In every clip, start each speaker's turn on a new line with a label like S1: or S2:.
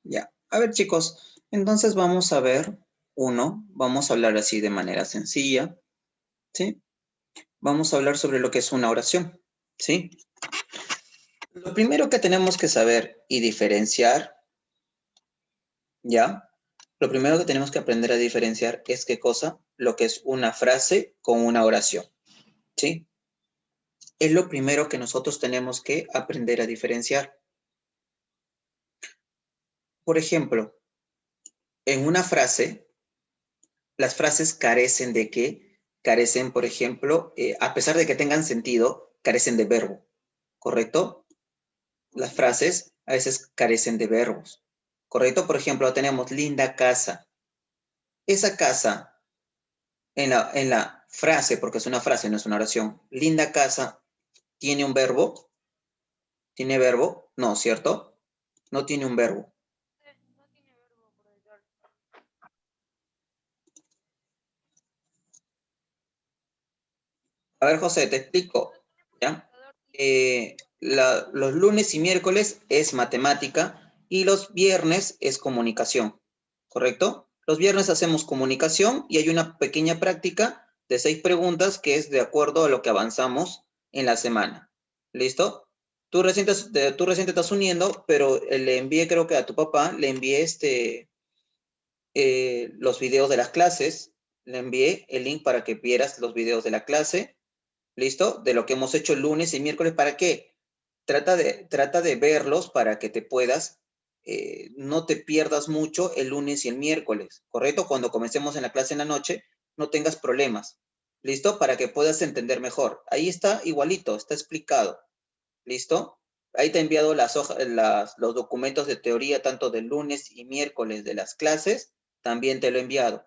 S1: Ya. A ver, chicos, entonces vamos a ver vamos a hablar así de manera sencilla, ¿sí? Vamos a hablar sobre lo que es una oración, ¿sí? Lo primero que tenemos que saber y diferenciar, ¿ya? Lo primero que tenemos que aprender a diferenciar es qué cosa, lo que es una frase con una oración, ¿sí? Es lo primero que nosotros tenemos que aprender a diferenciar. Por ejemplo, en una frase, las frases carecen de qué? Carecen, por ejemplo, a pesar de que tengan sentido, carecen de verbo, ¿correcto? Las frases a veces carecen de verbos, ¿correcto? Por ejemplo, tenemos linda casa. Esa casa, en la frase, porque es una frase, no es una oración, linda casa, ¿tiene un verbo? ¿Tiene verbo? No, ¿cierto? No tiene un verbo.
S2: No tiene verbo, profesor.
S1: A ver, José, te explico, ¿ya? Los lunes y miércoles es matemática y los viernes es comunicación, ¿correcto? Los viernes hacemos comunicación y hay una pequeña práctica de 6 preguntas que es de acuerdo a lo que avanzamos en la semana. ¿Listo? Tú recién te estás uniendo, pero le envié, creo que a tu papá, le envié los videos de las clases, le envié el link para que vieras los videos de la clase. ¿Listo? De lo que hemos hecho el lunes y miércoles. ¿Para qué? Trata de verlos para que te puedas, no te pierdas mucho el lunes y el miércoles, ¿correcto? Cuando comencemos en la clase en la noche, no tengas problemas. ¿Listo? Para que puedas entender mejor. Ahí está igualito, está explicado. ¿Listo? Ahí te he enviado los documentos de teoría tanto del lunes y miércoles de las clases. También te lo he enviado.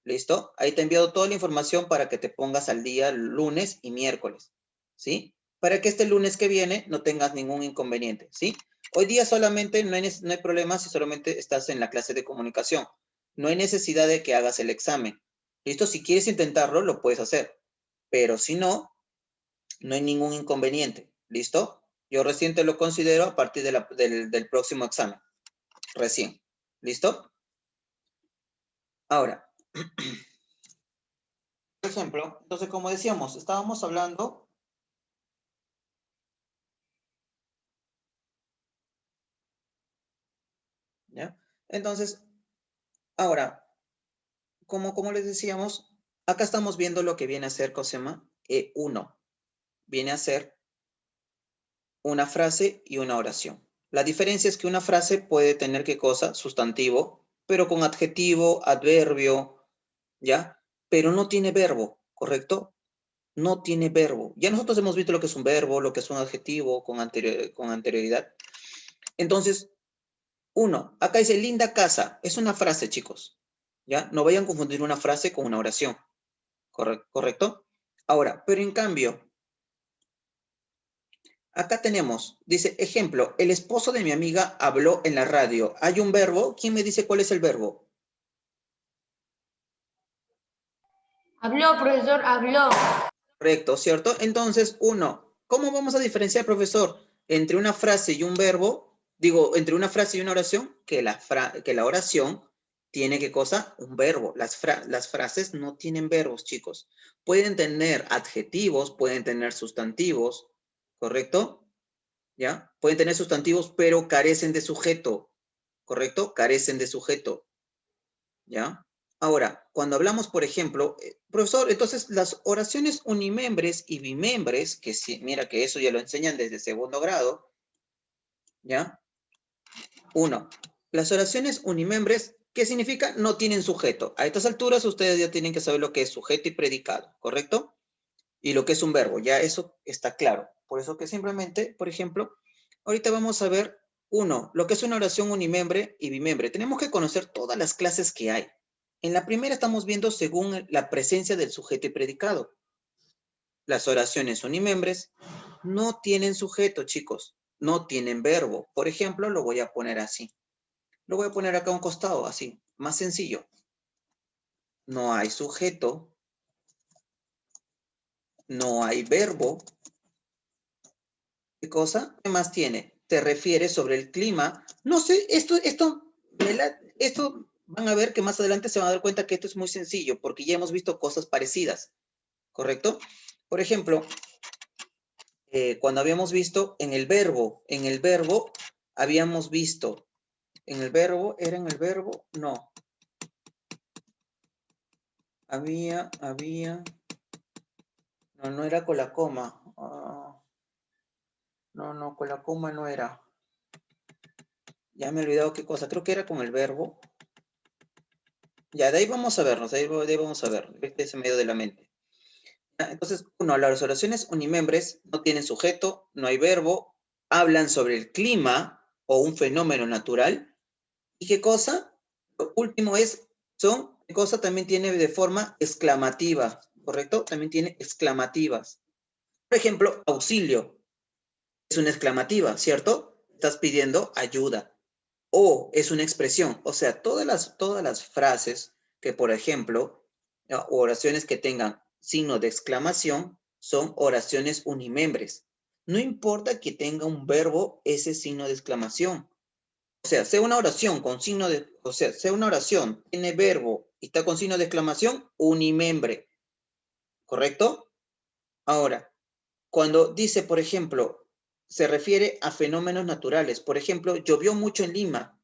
S1: ¿Listo? Ahí te he enviado toda la información para que te pongas al día lunes y miércoles, ¿sí? Para que este lunes que viene no tengas ningún inconveniente, ¿sí? Hoy día solamente no hay problema si solamente estás en la clase de comunicación. No hay necesidad de que hagas el examen. ¿Listo? Si quieres intentarlo, lo puedes hacer. Pero si no, no hay ningún inconveniente. ¿Listo? Yo recién te lo considero a partir del próximo examen. Recién. ¿Listo? Ahora, por ejemplo, entonces como decíamos, estábamos hablando, ¿ya? Entonces, ahora, como les decíamos, acá estamos viendo lo que viene a ser, ¿cómo se llama? E1. Viene a ser una frase y una oración. La diferencia es que una frase puede tener, ¿qué cosa? Sustantivo, pero con adjetivo, adverbio, ¿ya? Pero no tiene verbo, ¿correcto? No tiene verbo. Ya nosotros hemos visto lo que es un verbo, lo que es un adjetivo con anterioridad. Entonces, acá dice linda casa. Es una frase, chicos. ¿Ya? No vayan a confundir una frase con una oración. ¿Correcto? Ahora, pero en cambio, acá tenemos, dice, ejemplo, el esposo de mi amiga habló en la radio. ¿Hay un verbo? ¿Quién me dice cuál es el verbo?
S2: Habló, profesor, habló.
S1: Correcto, ¿cierto? Entonces, ¿cómo vamos a diferenciar, profesor, entre una frase y un verbo? Digo, entre una frase y una oración, que la oración tiene, ¿qué cosa? Un verbo. Las frases no tienen verbos, chicos. Pueden tener adjetivos, pueden tener sustantivos, ¿correcto? ¿Ya? Pueden tener sustantivos, pero carecen de sujeto, ¿correcto? Carecen de sujeto, ¿ya? Ahora, cuando hablamos, por ejemplo, profesor, entonces las oraciones unimembres y bimembres, que sí, mira que eso ya lo enseñan desde segundo grado, ¿ya? Las oraciones unimembres, ¿qué significa? No tienen sujeto. A estas alturas ustedes ya tienen que saber lo que es sujeto y predicado, ¿correcto? Y lo que es un verbo, ya eso está claro. Por eso que simplemente, por ejemplo, ahorita vamos a ver, lo que es una oración unimembre y bimembre. Tenemos que conocer todas las clases que hay. En la primera estamos viendo según la presencia del sujeto y predicado. Las oraciones unimembres no tienen sujeto, chicos. No tienen verbo. Por ejemplo, lo voy a poner así. Lo voy a poner acá a un costado, así. Más sencillo. No hay sujeto. No hay verbo. ¿Qué cosa? ¿Qué más tiene? Te refiere sobre el clima. No sé, esto Esto van a ver que más adelante se van a dar cuenta que esto es muy sencillo, porque ya hemos visto cosas parecidas, ¿correcto? Por ejemplo, cuando habíamos visto en el verbo habíamos visto, en el verbo, ¿era en el verbo? No. No, no era con la coma. No, con la coma no era. Ya me he olvidado qué cosa, creo que era con el verbo. Ya, de ahí vamos a vernos, de ahí vamos a ver, este es en medio de la mente. Entonces, uno, las oraciones unimembres no tienen sujeto, no hay verbo, hablan sobre el clima o un fenómeno natural. ¿Y qué cosa? Lo último es, ¿qué cosa? También tiene de forma exclamativa, ¿correcto? También tiene exclamativas. Por ejemplo, auxilio es una exclamativa, ¿cierto? Estás pidiendo ayuda. O es una expresión, o sea, todas las frases que, por ejemplo, oraciones que tengan signo de exclamación son oraciones unimembres. No importa que tenga un verbo ese signo de exclamación. O sea una oración con signo de, o sea una oración, tiene verbo y está con signo de exclamación, unimembre. ¿Correcto? Ahora, cuando dice, por ejemplo, se refiere a fenómenos naturales. Por ejemplo, llovió mucho en Lima,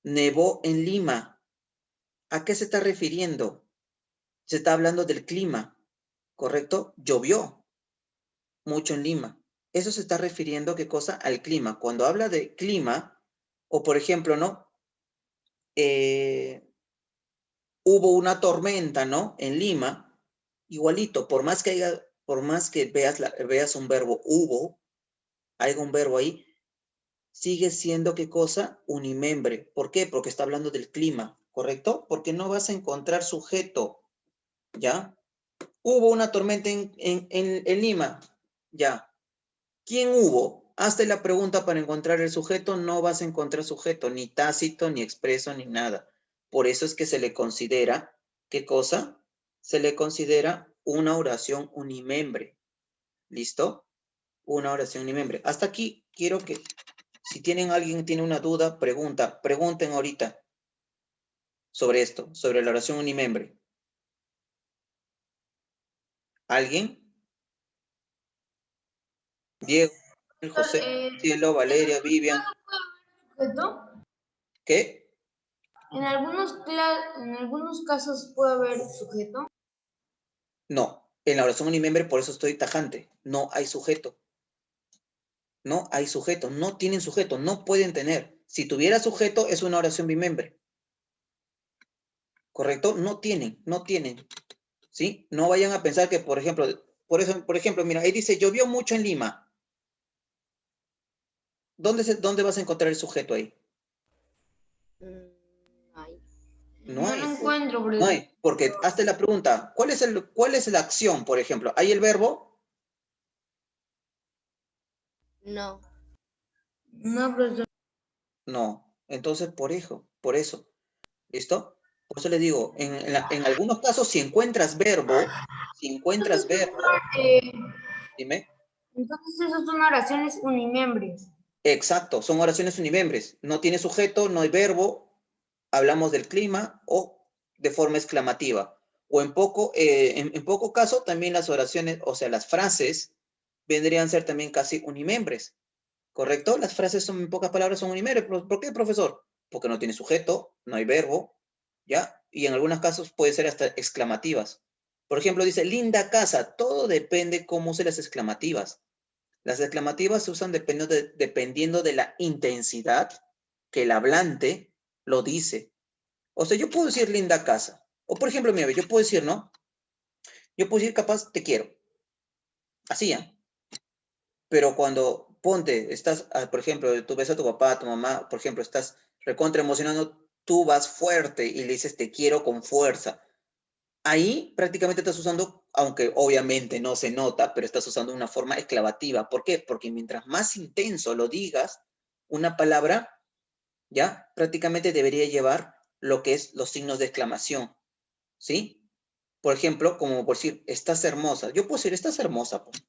S1: nevó en Lima. ¿A qué se está refiriendo? Se está hablando del clima, ¿correcto? Llovió mucho en Lima. Eso se está refiriendo, ¿qué cosa? Al clima. Cuando habla de clima, o por ejemplo, ¿no? Hubo una tormenta, ¿no? En Lima, igualito, por más que veas un verbo hubo, hay un verbo ahí, sigue siendo, ¿qué cosa? Unimembre. ¿Por qué? Porque está hablando del clima, ¿correcto? Porque no vas a encontrar sujeto, ¿ya? Hubo una tormenta en Lima. Ya. ¿Quién hubo? Hazte la pregunta para encontrar el sujeto. No vas a encontrar sujeto, ni tácito, ni expreso, ni nada. Por eso es que se le considera, ¿qué cosa? Se le considera una oración unimembre. ¿Listo? Una oración unimembre. Hasta aquí quiero que, si alguien tiene una duda, pregunten ahorita sobre esto, sobre la oración unimembre. ¿Alguien? Diego, José, Cielo, Valeria, Vivian.
S2: ¿Sujeto?
S1: ¿Qué?
S2: En algunos casos puede haber sujeto.
S1: No. En la oración unimembre, por eso estoy tajante. No hay sujeto. No hay sujeto. No tienen sujeto. No pueden tener. Si tuviera sujeto, es una oración bimembre. ¿Correcto? No tienen. No tienen. ¿Sí? No vayan a pensar que, por ejemplo, mira, ahí dice, llovió mucho en Lima. ¿Dónde vas a encontrar el sujeto ahí?
S2: Ay.
S1: No
S2: No lo
S1: hay.
S2: encuentro,
S1: No
S2: profesor.
S1: hay. Porque hazte la pregunta, ¿cuál es la acción, por ejemplo? ¿Hay el verbo?
S2: No. No, profesor.
S1: No. Entonces, por eso. ¿Listo? Por eso le digo, en algunos casos, si encuentras
S2: Entonces,
S1: verbo, dime,
S2: entonces esas son oraciones unimembres.
S1: exacto, son oraciones unimembres. No tiene sujeto, no hay verbo, hablamos del clima o de forma exclamativa. O en poco caso, también las oraciones, o sea, las frases, vendrían a ser también casi unimembres. ¿Correcto? Las frases son, en pocas palabras, son unimembres. ¿Por qué, profesor? Porque no tiene sujeto, no hay verbo, ¿ya? Y en algunos casos puede ser hasta exclamativas. Por ejemplo, dice, linda casa. Todo depende cómo use las exclamativas. Las exclamativas se usan dependiendo de la intensidad que el hablante lo dice. O sea, yo puedo decir linda casa. O por ejemplo, mira, yo puedo decir, ¿no? Yo puedo decir capaz, te quiero. Así, ¿ya? Pero cuando estás, por ejemplo, tú ves a tu papá, a tu mamá, por ejemplo, estás recontra emocionando, tú vas fuerte y le dices te quiero con fuerza. Ahí prácticamente estás usando, aunque obviamente no se nota, pero estás usando una forma exclamativa. ¿Por qué? Porque mientras más intenso lo digas, una palabra, ya prácticamente debería llevar lo que es los signos de exclamación, ¿sí? Por ejemplo, como por decir, estás hermosa. Yo puedo decir, estás hermosa, pues.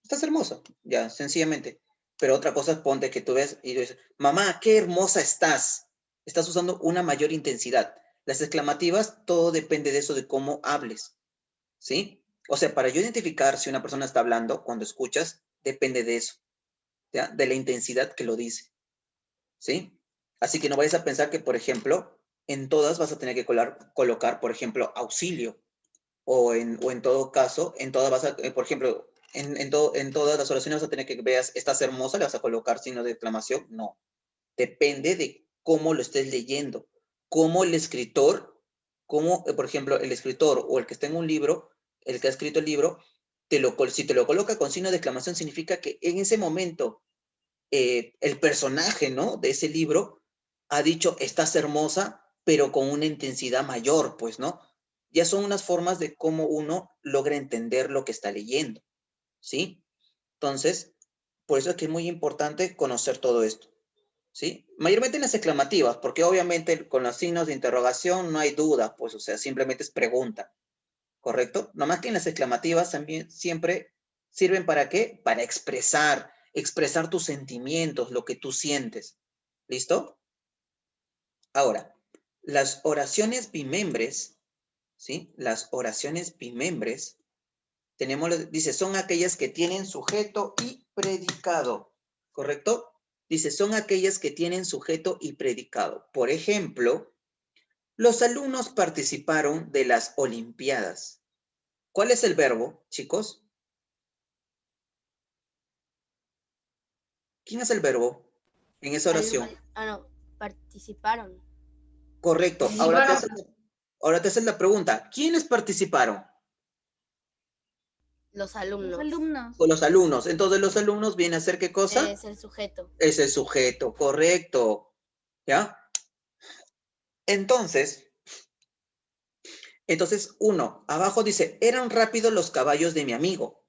S1: Estás hermosa, ya, sencillamente. Pero otra cosa es ponte que tú ves y tú dices, mamá, qué hermosa estás. Estás usando una mayor intensidad. Las exclamativas, todo depende de eso, de cómo hables, ¿sí? O sea, para yo identificar si una persona está hablando, cuando escuchas, depende de eso, ¿ya? De la intensidad que lo dice, ¿sí? Así que no vayas a pensar que, por ejemplo, en todas vas a tener que colocar, por ejemplo, auxilio, o en todo caso, en todas vas a, por ejemplo, en todas las oraciones vas a tener que veas, estás hermosa, le vas a colocar signo de exclamación, no. Depende de cómo lo estés leyendo, cómo el escritor, cómo, por ejemplo, el escritor o el que está en un libro, el que ha escrito el libro, si te lo coloca con signo de exclamación, significa que en ese momento el personaje, ¿no? De ese libro ha dicho, estás hermosa, pero con una intensidad mayor, pues, ¿no? Ya son unas formas de cómo uno logra entender lo que está leyendo, ¿sí? Entonces, por eso es que es muy importante conocer todo esto, ¿sí? Mayormente en las exclamativas, porque obviamente con los signos de interrogación no hay duda, pues, o sea, simplemente es pregunta, ¿correcto? Nomás que en las exclamativas también siempre sirven ¿para qué? Para expresar tus sentimientos, lo que tú sientes. ¿Listo? Ahora, las oraciones bimembres, ¿sí? Las oraciones bimembres, dice, son aquellas que tienen sujeto y predicado, ¿correcto? Dice, son aquellas que tienen sujeto y predicado. Por ejemplo, los alumnos participaron de las Olimpiadas. ¿Cuál es el verbo, chicos? ¿Quién es el verbo en esa oración?
S3: No, participaron.
S1: Correcto. Ahora te haces la pregunta. ¿Quiénes participaron?
S3: Los alumnos.
S2: Los alumnos.
S1: Con los alumnos. Entonces, los alumnos vienen a ser ¿qué cosa?
S3: Es el sujeto.
S1: Es el sujeto, correcto. ¿Ya? Entonces, uno, abajo dice, eran rápidos los caballos de mi amigo.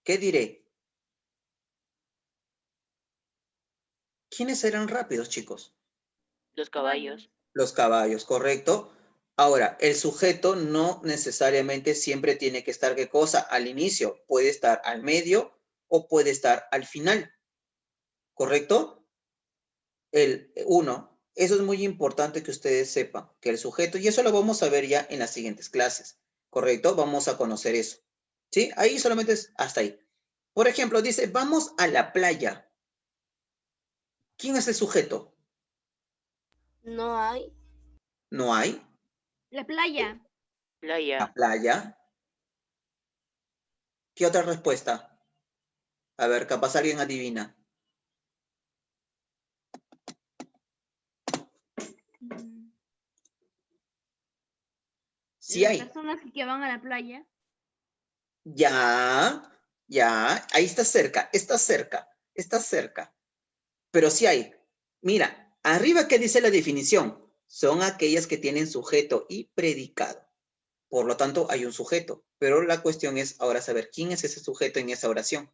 S1: ¿Qué diré? ¿Quiénes eran rápidos, chicos?
S4: Los caballos.
S1: Los caballos, correcto. Ahora, el sujeto no necesariamente siempre tiene que estar ¿qué cosa? Al inicio. Puede estar al medio o puede estar al final. ¿Correcto? El uno. Eso es muy importante que ustedes sepan, que el sujeto, y eso lo vamos a ver ya en las siguientes clases. ¿Correcto? Vamos a conocer eso. ¿Sí? Ahí solamente es hasta ahí. Por ejemplo, dice, vamos a la playa. ¿Quién es el sujeto?
S3: No hay.
S1: ¿No hay?
S2: La playa.
S1: La
S4: Playa.
S1: playa. ¿Qué otra respuesta? A ver, capaz alguien adivina. Sí
S2: Las
S1: hay.
S2: personas que van a la playa.
S1: Ya, ya. Ahí está cerca. Pero sí hay. Mira, arriba que dice la definición. Son aquellas que tienen sujeto y predicado. Por lo tanto, hay un sujeto. Pero la cuestión es ahora saber quién es ese sujeto en esa oración.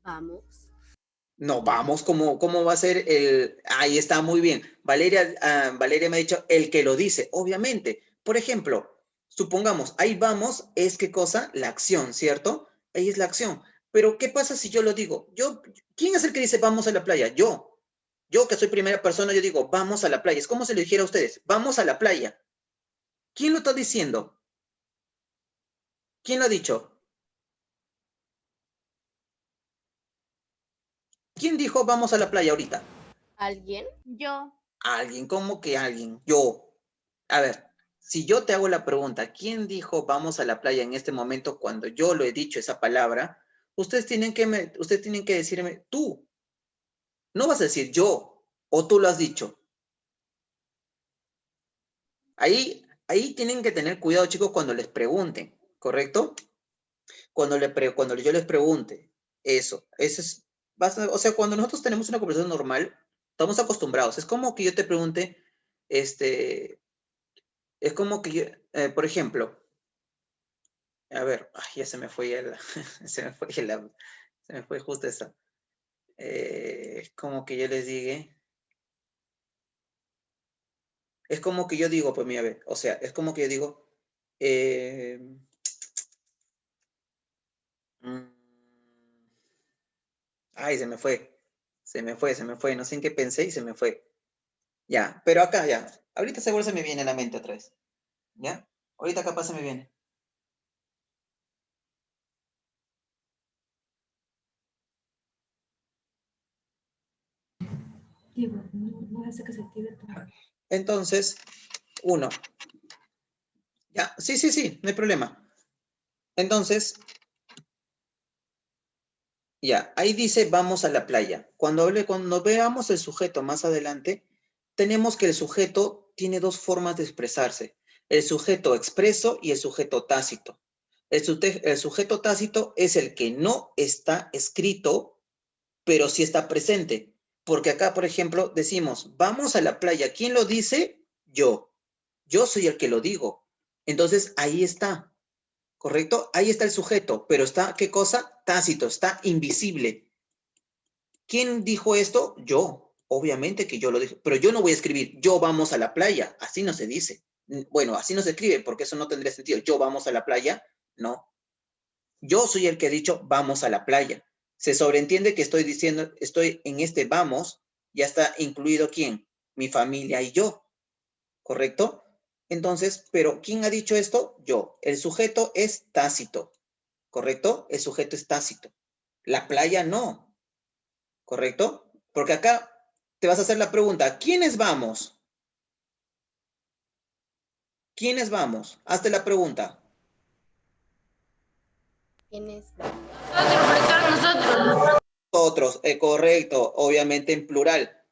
S3: Vamos.
S1: No, vamos, ¿cómo va a ser el...? Ahí está, muy bien. Valeria me ha dicho el que lo dice, obviamente. Por ejemplo, supongamos, ahí vamos, es ¿qué cosa? La acción, ¿cierto? Ahí es la acción. Pero, ¿qué pasa si yo lo digo? ¿Quién es el que dice vamos a la playa? Yo. Yo, que soy primera persona, yo digo vamos a la playa. Es como si lo dijera a ustedes, vamos a la playa. ¿Quién lo está diciendo? ¿Quién lo ha dicho? ¿Quién dijo vamos a la playa ahorita?
S3: ¿Alguien?
S2: Yo.
S1: Alguien, ¿cómo que alguien? Yo. A ver, si yo te hago la pregunta, ¿quién dijo vamos a la playa en este momento cuando yo lo he dicho esa palabra? Ustedes tienen que decirme tú. No vas a decir yo o tú lo has dicho. Ahí tienen que tener cuidado, chicos, cuando les pregunten, ¿correcto? Cuando yo les pregunte eso es, o sea, cuando nosotros tenemos una conversación normal, estamos acostumbrados. Es como que yo te pregunte, es como que yo, por ejemplo, a ver, ay, ya se me fue se me fue justo esa. Como que yo les diga, es como que yo digo, pues mira, a ver, o sea, es como que yo digo, eh, mm, ay, se me fue. Se me fue. No sé en qué pensé y se me fue. Ya, pero acá ya. Ahorita seguro se me viene a la mente otra vez. ¿Ya? Ahorita capaz se me viene. Entonces, 1. Ya, sí, no hay problema. Entonces, ya, ahí dice vamos a la playa. Cuando veamos el sujeto más adelante, tenemos que el sujeto tiene dos formas de expresarse. El sujeto expreso y el sujeto tácito. El sujeto tácito es el que no está escrito, pero sí está presente. Porque acá, por ejemplo, decimos, vamos a la playa. ¿Quién lo dice? Yo. Yo soy el que lo digo. Entonces, ahí está. ¿Correcto? Ahí está el sujeto, pero está, ¿qué cosa? Tácito, está invisible. ¿Quién dijo esto? Yo. Obviamente que yo lo dije, pero yo no voy a escribir, yo vamos a la playa. Así no se dice. Bueno, así no se escribe, porque eso no tendría sentido. Yo vamos a la playa, no. Yo soy el que ha dicho vamos a la playa. Se sobreentiende que estoy diciendo, estoy en este vamos, ya está incluido ¿quién? Mi familia y yo. ¿Correcto? Entonces, pero ¿quién ha dicho esto? Yo. El sujeto es tácito. ¿Correcto? El sujeto es tácito. La playa no. ¿Correcto? Porque acá te vas a hacer la pregunta, ¿quiénes vamos? ¿Quiénes vamos? Hazte la pregunta.
S3: ¿Quiénes?
S1: Nosotros, correcto, obviamente en plural.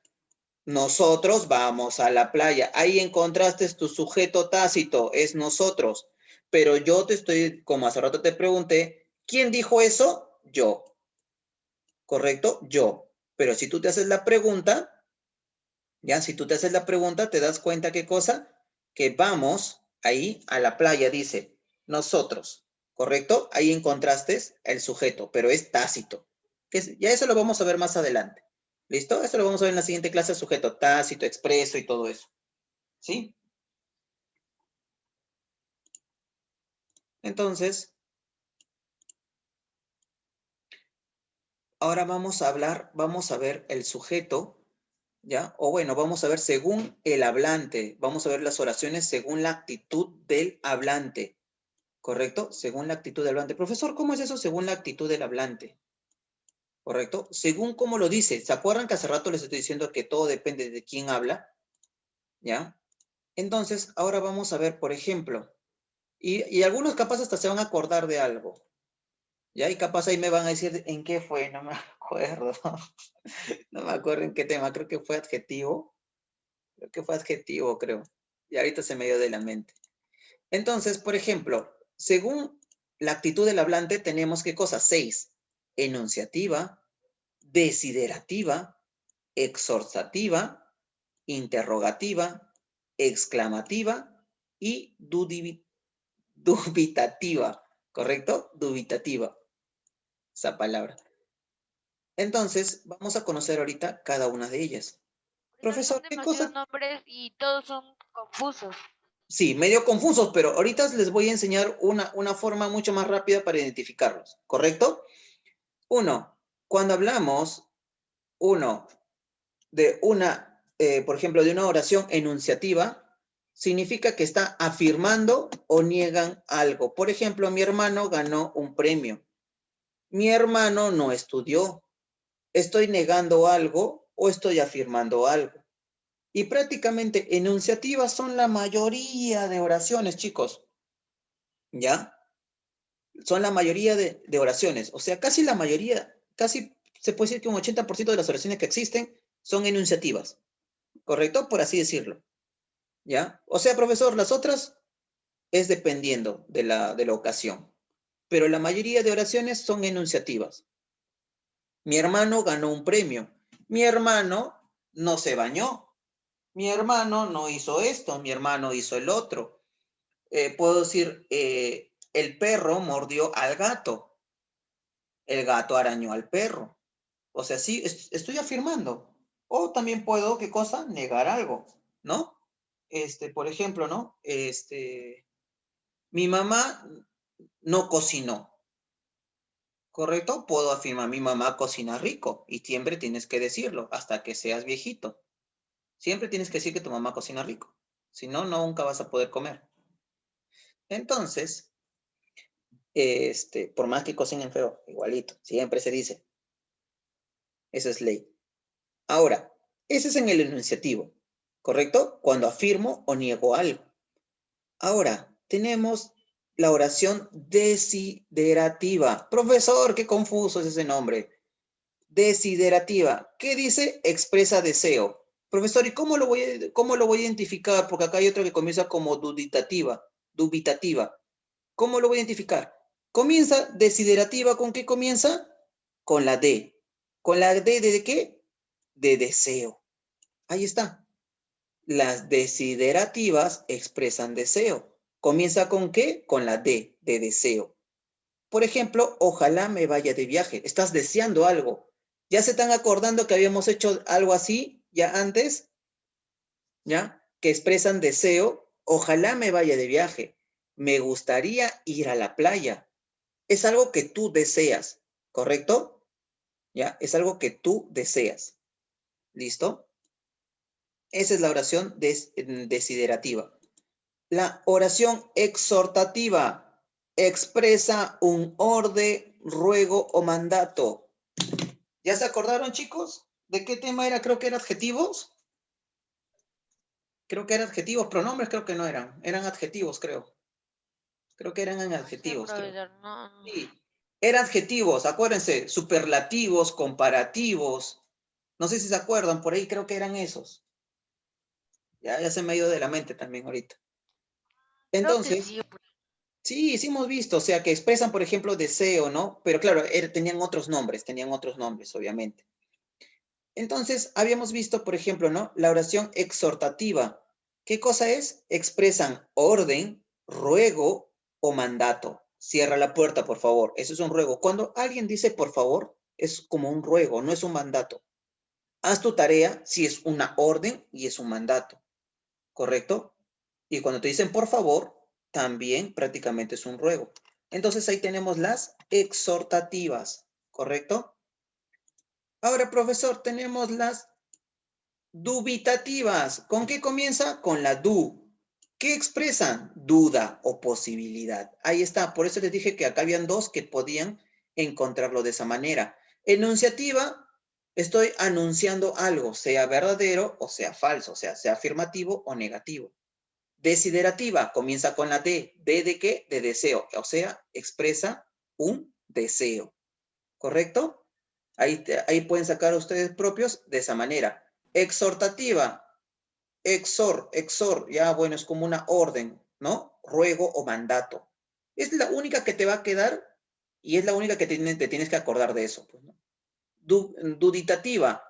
S1: Nosotros vamos a la playa. Ahí encontraste tu sujeto tácito, es nosotros. Pero yo te estoy, como hace rato te pregunté, ¿quién dijo eso? Yo. ¿Correcto? Yo. Pero si tú te haces la pregunta, ya, si tú te haces la pregunta, te das cuenta qué cosa, que vamos ahí a la playa, dice, nosotros. ¿Correcto? Ahí encontraste el sujeto, pero es tácito. Ya eso lo vamos a ver más adelante. ¿Listo? Eso lo vamos a ver en la siguiente clase, sujeto tácito, expreso y todo eso. ¿Sí? Entonces, ahora vamos a hablar, vamos a ver el sujeto, ¿ya? O bueno, vamos a ver según el hablante, vamos a ver las oraciones según la actitud del hablante, ¿correcto? Según la actitud del hablante. Profesor, ¿cómo es eso según la actitud del hablante? ¿Correcto? Según cómo lo dice. ¿Se acuerdan que hace rato les estoy diciendo que todo depende de quién habla? ¿Ya? Entonces, ahora vamos a ver, por ejemplo, y algunos capaz hasta se van a acordar de algo, ¿ya? Y capaz ahí me van a decir en qué fue, no me acuerdo. No me acuerdo en qué tema, creo que fue adjetivo. Creo que fue adjetivo, creo. Y ahorita se me dio de la mente. Entonces, por ejemplo, según la actitud del hablante, tenemos ¿qué cosa? 6. Enunciativa, desiderativa, exhortativa, interrogativa, exclamativa y dubitativa. ¿Correcto? Dubitativa. Esa palabra. Entonces, vamos a conocer ahorita cada una de ellas. Profesor,
S4: son
S1: ¿qué
S4: demasiados
S1: cosa?
S4: nombres y todos son confusos.
S1: Sí, medio confusos, pero ahorita les voy a enseñar una forma mucho más rápida para identificarlos, ¿correcto? Uno, cuando hablamos, de por ejemplo, de una oración enunciativa, significa que está afirmando o niegan algo. Por ejemplo, mi hermano ganó un premio. Mi hermano no estudió. ¿Estoy negando algo o estoy afirmando algo? Y prácticamente enunciativas son la mayoría de oraciones, chicos. ¿Ya? Son la mayoría de oraciones. O sea, casi la mayoría, casi se puede decir que un 80% de las oraciones que existen son enunciativas. ¿Correcto? Por así decirlo. ¿Ya? O sea, profesor, las otras es dependiendo de la ocasión. Pero la mayoría de oraciones son enunciativas. Mi hermano ganó un premio. Mi hermano no se bañó. Mi hermano no hizo esto. Mi hermano hizo el otro. Puedo decir, el perro mordió al gato. El gato arañó al perro. O sea, sí, estoy afirmando. O también puedo, ¿qué cosa? Negar algo, ¿no? Por ejemplo, ¿no? Mi mamá no cocinó. ¿Correcto? Puedo afirmar, mi mamá cocina rico y siempre tienes que decirlo hasta que seas viejito. Siempre tienes que decir que tu mamá cocina rico. Si no, nunca vas a poder comer. Entonces, por más que cocinen feo, igualito, siempre se dice. Esa es ley. Ahora, ese es en el enunciativo, ¿correcto? Cuando afirmo o niego algo. Ahora, tenemos la oración desiderativa. Profesor, qué confuso es ese nombre. Desiderativa. ¿Qué dice? Expresa deseo. Profesor, ¿y cómo lo voy a identificar? Porque acá hay otra que comienza como dubitativa. ¿Cómo lo voy a identificar? Comienza desiderativa, ¿con qué comienza? Con la D. ¿Con la D de qué? De deseo. Ahí está. Las desiderativas expresan deseo. ¿Comienza con qué? Con la D, de deseo. Por ejemplo, ojalá me vaya de viaje. Estás deseando algo. ¿Ya se están acordando que habíamos hecho algo así ya antes? ¿Ya? Que expresan deseo. Ojalá me vaya de viaje. Me gustaría ir a la playa. Es algo que tú deseas, ¿correcto? ¿Ya? Es algo que tú deseas. ¿Listo? Esa es la oración desiderativa. La oración exhortativa expresa un orden, ruego o mandato. ¿Ya se acordaron, chicos? ¿De qué tema era? Creo que eran adjetivos. Creo que eran adjetivos, pronombres creo que no eran. Eran adjetivos, creo. Creo que eran en
S4: No sé,
S1: adjetivos, creo.
S4: profesor, no.
S1: Sí, eran adjetivos, acuérdense, superlativos, comparativos. No sé si se acuerdan, por ahí creo que eran esos. Ya se me ha ido de la mente también ahorita.
S4: Creo que
S1: Entonces,
S4: sí.
S1: sí hemos visto, o sea, que expresan, por ejemplo, deseo, ¿no? Pero claro, tenían otros nombres, obviamente. Entonces, habíamos visto, por ejemplo, ¿no? La oración exhortativa. ¿Qué cosa es? Expresan orden, ruego o mandato. Cierra la puerta, por favor. Eso es un ruego. Cuando alguien dice por favor, es como un ruego, no es un mandato. Haz tu tarea si es una orden y es un mandato, ¿correcto? Y cuando te dicen por favor, también prácticamente es un ruego. Entonces ahí tenemos las exhortativas, ¿correcto? Ahora, profesor, tenemos las dubitativas. ¿Con qué comienza? Con la du. ¿Qué expresan? Duda o posibilidad. Ahí está. Por eso les dije que acá habían dos que podían encontrarlo de esa manera. Enunciativa, estoy anunciando algo, sea verdadero o sea falso, o sea afirmativo o negativo. Desiderativa, comienza con la D. ¿D de qué? De deseo. O sea, expresa un deseo. ¿Correcto? Ahí pueden sacar ustedes propios de esa manera. Exhortativa, exhor, ya bueno, es como una orden, ¿no? Ruego o mandato. Es la única que te va a quedar y es la única que te tienes que acordar de eso. Pues, ¿no? Duditativa.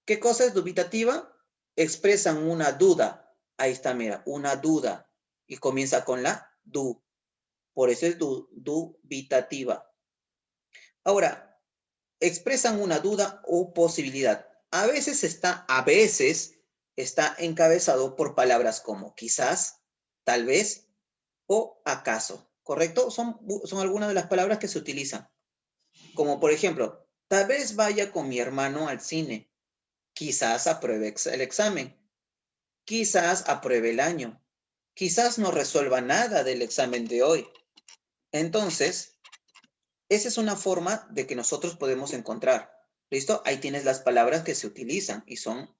S1: ¿Qué cosa es dubitativa? Expresan una duda. Ahí está, mira, una duda. Y comienza con la du. Por eso es dubitativa. Ahora, expresan una duda o posibilidad. A veces está encabezado por palabras como quizás, tal vez o acaso, ¿correcto? Son algunas de las palabras que se utilizan. Como por ejemplo, tal vez vaya con mi hermano al cine. Quizás apruebe el examen. Quizás apruebe el año. Quizás no resuelva nada del examen de hoy. Entonces, esa es una forma de que nosotros podemos encontrar. ¿Listo? Ahí tienes las palabras que se utilizan y son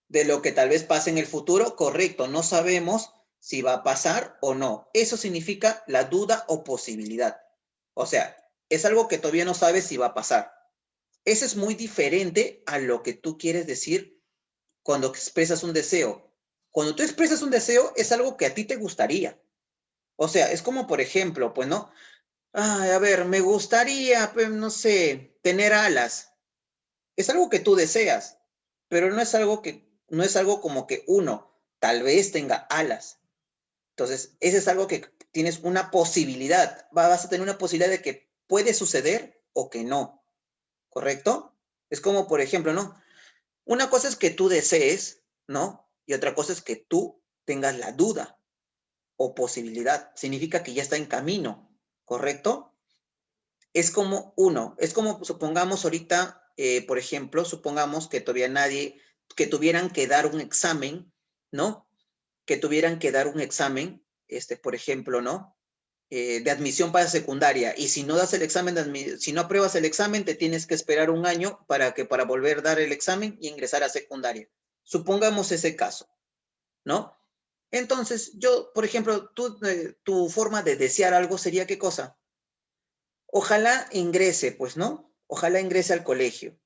S1: de lo que tal vez pase en el futuro, correcto. No sabemos si va a pasar o no. Eso significa la duda o posibilidad. O sea, es algo que todavía no sabes si va a pasar. Eso es muy diferente a lo que tú quieres decir cuando expresas un deseo. Cuando tú expresas un deseo, es algo que a ti te gustaría. O sea, es como, por ejemplo, pues, ¿no? Ay, a ver, me gustaría, pues, no sé, tener alas. Es algo que tú deseas, pero no es algo como que uno tal vez tenga alas. Entonces, ese es algo que tienes una posibilidad. Vas a tener una posibilidad de que puede suceder o que no. ¿Correcto? Es como, por ejemplo, ¿no? Una cosa es que tú desees, ¿no? Y otra cosa es que tú tengas la duda o posibilidad. Significa que ya está en camino. ¿Correcto? es como uno, es como supongamos ahorita, por ejemplo, supongamos que todavía que tuvieran que dar un examen, ¿no? Que tuvieran que dar un examen, por ejemplo, ¿no? De admisión para secundaria, y si no das el examen si no apruebas el examen, te tienes que esperar un año para volver a dar el examen y ingresar a secundaria. Supongamos ese caso, ¿no? Entonces, yo, por ejemplo, tu forma de desear algo sería ¿qué cosa? Ojalá ingrese, pues, ¿no? Ojalá ingrese al colegio.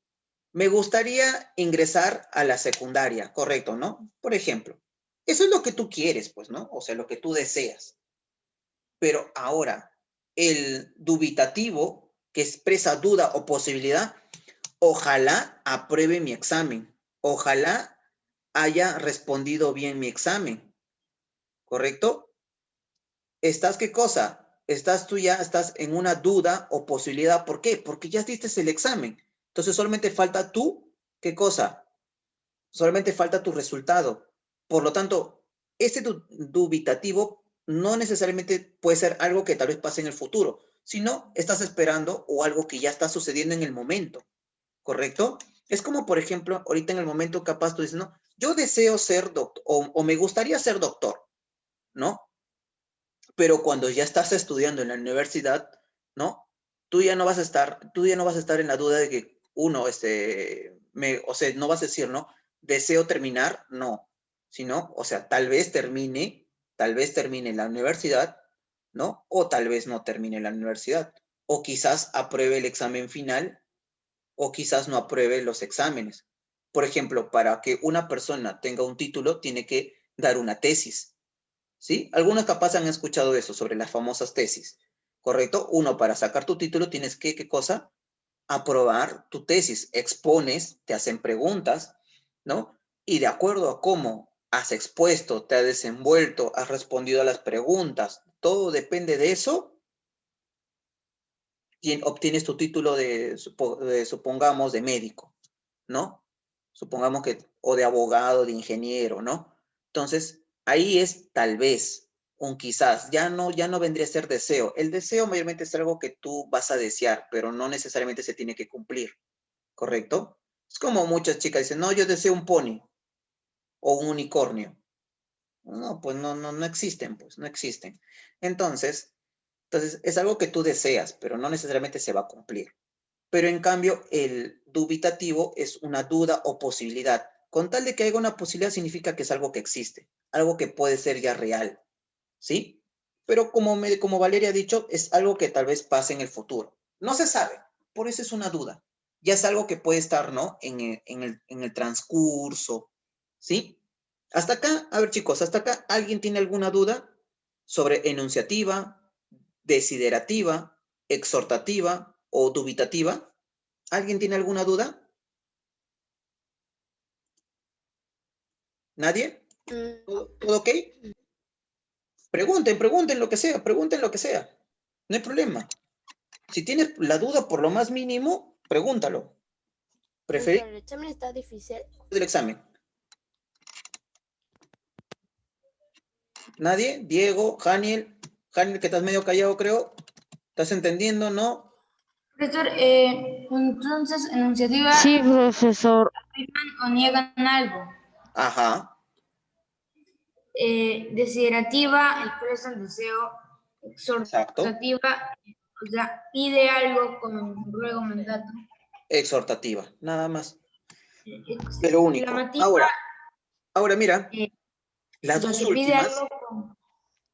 S1: Me gustaría ingresar a la secundaria, correcto, ¿no? Por ejemplo. Eso es lo que tú quieres, pues, ¿no? O sea, lo que tú deseas. Pero ahora, el dubitativo, que expresa duda o posibilidad, ojalá apruebe mi examen. Ojalá haya respondido bien mi examen. ¿Correcto? ¿Estás qué cosa? Estás en una duda o posibilidad. ¿Por qué? Porque ya diste el examen. Entonces solamente falta tú, ¿qué cosa? Solamente falta tu resultado. Por lo tanto, este dubitativo no necesariamente puede ser algo que tal vez pase en el futuro, sino estás esperando o algo que ya está sucediendo en el momento, ¿correcto? Es como, por ejemplo, ahorita en el momento capaz tú dices, no, yo deseo ser doctor o me gustaría ser doctor, ¿no? Pero cuando ya estás estudiando en la universidad, ¿no? Tú ya no vas a estar en la duda de que uno, o sea, no vas a decir, ¿no? Deseo terminar, no, sino, o sea, tal vez termine la universidad, ¿no? O tal vez no termine la universidad, o quizás apruebe el examen final, o quizás no apruebe los exámenes. Por ejemplo, para que una persona tenga un título, tiene que dar una tesis. ¿Sí? Algunos capaz han escuchado eso sobre las famosas tesis, ¿correcto? Uno, para sacar tu título tienes que, ¿qué cosa? Aprobar tu tesis, expones, te hacen preguntas, ¿no? Y de acuerdo a cómo has expuesto, te has desenvuelto, has respondido a las preguntas, todo depende de eso, y obtienes tu título supongamos, de médico, ¿no? Supongamos que, o de abogado, de ingeniero, ¿no? Entonces, ahí es tal vez, un quizás, ya no vendría a ser deseo. El deseo mayormente es algo que tú vas a desear, pero no necesariamente se tiene que cumplir, ¿correcto? Es como muchas chicas dicen, no, yo deseo un pony o un unicornio. No, pues no existen, pues, no existen. Entonces, es algo que tú deseas, pero no necesariamente se va a cumplir. Pero en cambio, el dubitativo es una duda o posibilidad. Con tal de que haya una posibilidad significa que es algo que existe, algo que puede ser ya real, ¿sí? Pero como Valeria ha dicho, es algo que tal vez pase en el futuro. No se sabe, por eso es una duda. Ya es algo que puede estar, ¿no? En el transcurso, ¿sí? Hasta acá, a ver chicos, hasta acá, ¿alguien tiene alguna duda sobre enunciativa, desiderativa, exhortativa o dubitativa? ¿Alguien tiene alguna duda? ¿Nadie? ¿Todo ok? Pregunten lo que sea. No hay problema. Si tienes la duda por lo más mínimo, pregúntalo.
S3: Profesor,
S1: Preferir
S3: el examen está difícil.
S1: del examen. ¿Nadie? Diego, Janiel, que estás medio callado, creo. ¿Estás entendiendo, no?
S4: Profesor, entonces, enunciativa,
S2: Sí, profesor.
S4: afirman o niegan algo.
S1: Ajá,
S4: Desiderativa, expresan deseo.
S1: exacto.
S4: Exhortativa, o sea, pide algo con ruego, mandato.
S1: Exhortativa, nada más. De lo único.
S4: Exclamativa,
S1: Ahora mira,
S4: o
S1: las
S4: sea,
S1: dos
S4: que pide
S1: últimas,
S4: algo con...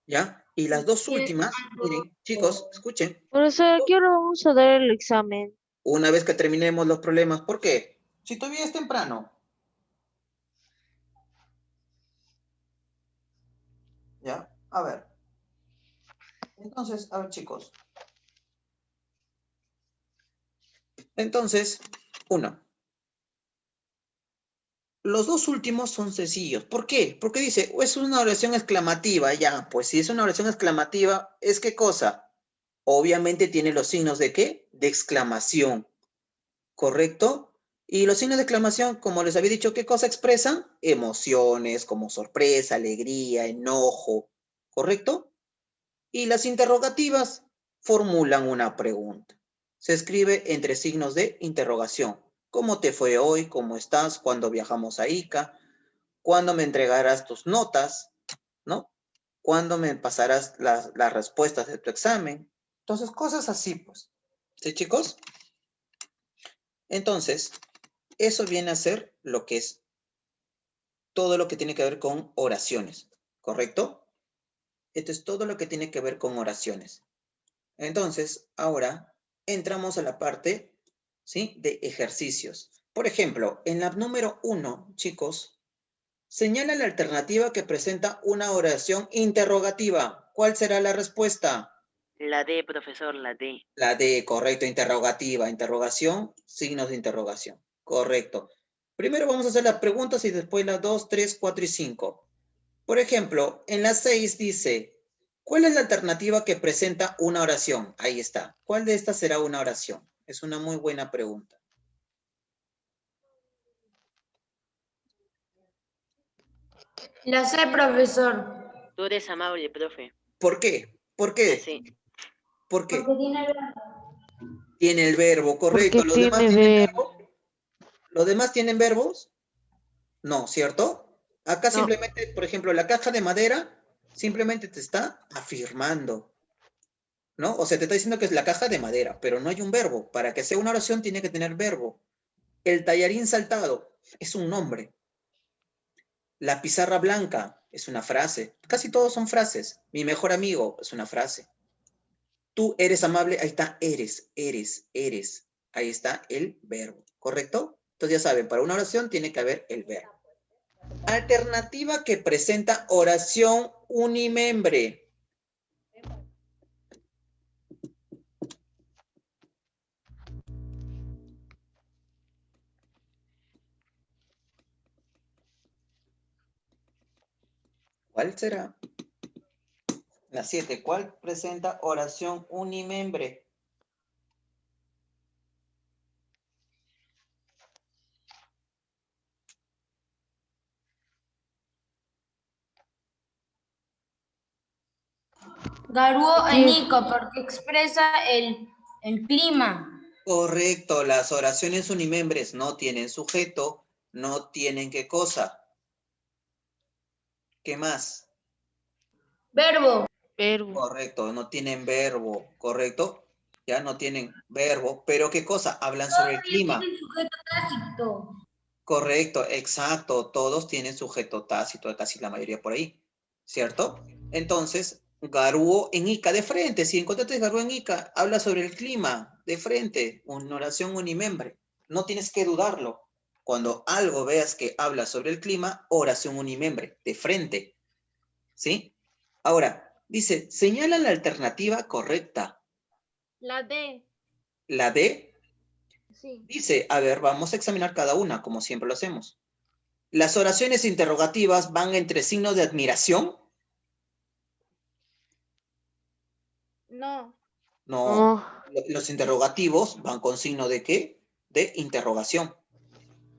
S1: ¿ya? Y las dos
S4: pide
S1: últimas,
S4: algo
S1: miren, chicos, escuchen.
S2: Profesor, ¿qué hora vamos a dar el examen?
S1: Una vez que terminemos los problemas, ¿por qué? Si todavía es temprano. ¿Ya? A ver. Entonces, a ver, chicos. Entonces, uno. Los dos últimos son sencillos. ¿Por qué? Porque dice, es una oración exclamativa. Ya, pues si es una oración exclamativa, ¿es qué cosa? Obviamente tiene los signos de ¿qué? De exclamación. ¿Correcto? Y los signos de exclamación, como les había dicho, ¿qué cosa expresan? Emociones como sorpresa, alegría, enojo. ¿Correcto? Y las interrogativas formulan una pregunta. se escribe entre signos de interrogación. ¿Cómo te fue hoy? ¿Cómo estás? ¿Cuándo viajamos a Ica? ¿Cuándo me entregarás tus notas? ¿No? ¿Cuándo me pasarás las respuestas de tu examen? Entonces, cosas así, pues. ¿Sí, chicos? Entonces, eso viene a ser lo que es todo lo que tiene que ver con oraciones, ¿correcto? Esto es todo lo que tiene que ver con oraciones. Entonces, ahora entramos a la parte, ¿sí?, de ejercicios. Por ejemplo, en la número 1, chicos, señala la alternativa que presenta una oración interrogativa. ¿Cuál será la respuesta?
S5: La D, profesor, la D.
S1: La D, correcto, interrogativa. Interrogación, signos de interrogación. Correcto. Primero vamos a hacer las preguntas y después las 2, 3, 4 y 5. Por ejemplo, en la 6 dice, ¿cuál es la alternativa que presenta una oración? Ahí está. ¿Cuál de estas será una oración? Es una muy buena pregunta.
S4: La sé, profesor.
S5: Tú eres amable, profe.
S1: ¿Por qué? ¿Por qué?
S5: Así.
S1: ¿Por qué?
S4: Porque tiene el...
S1: Tiene el verbo, correcto.
S2: Porque
S1: ¿Los demás
S2: tiene
S1: tienen
S2: verbo.
S1: verbo? ¿Los demás tienen verbos? No, ¿cierto? Acá
S2: No.
S1: simplemente, por ejemplo, la caja de madera simplemente te está afirmando, ¿no? O sea, te está diciendo que es la caja de madera, pero no hay un verbo. Para que sea una oración tiene que tener verbo. El tallarín saltado es un nombre. La pizarra blanca es una frase. Casi todos son frases. Mi mejor amigo es una frase. Tú eres amable, ahí está, eres. Ahí está el verbo, ¿correcto? Entonces ya saben, para una oración tiene que haber el verbo. Alternativa que presenta oración unimembre. ¿Cuál será? La 7. ¿Cuál presenta oración unimembre?
S4: Garuo
S2: ¿Qué?
S4: en Ica, porque expresa el clima.
S1: Correcto, las oraciones unimembres no tienen sujeto, no tienen qué cosa. ¿Qué más?
S4: Verbo.
S2: Verbo.
S1: Correcto, no tienen verbo, ¿correcto? Ya no tienen verbo, pero ¿qué cosa? Hablan sobre el clima.
S4: Tiene sujeto tácito.
S1: Correcto, exacto, todos tienen sujeto tácito, casi la mayoría por ahí, ¿cierto? Entonces, Garuo en Ica, de frente, si encontraste Garuo en Ica, habla sobre el clima, de frente, una oración unimembre, no tienes que dudarlo. Cuando algo veas que habla sobre el clima, oración unimembre, de frente, ¿sí? Ahora, dice, señala la alternativa correcta.
S2: La D.
S1: La D
S2: Sí.
S1: dice, a ver, vamos a examinar cada una, como siempre lo hacemos. ¿Las oraciones interrogativas van entre signos de admiración?
S2: No.
S1: No. Los interrogativos van con signo de ¿qué? De interrogación.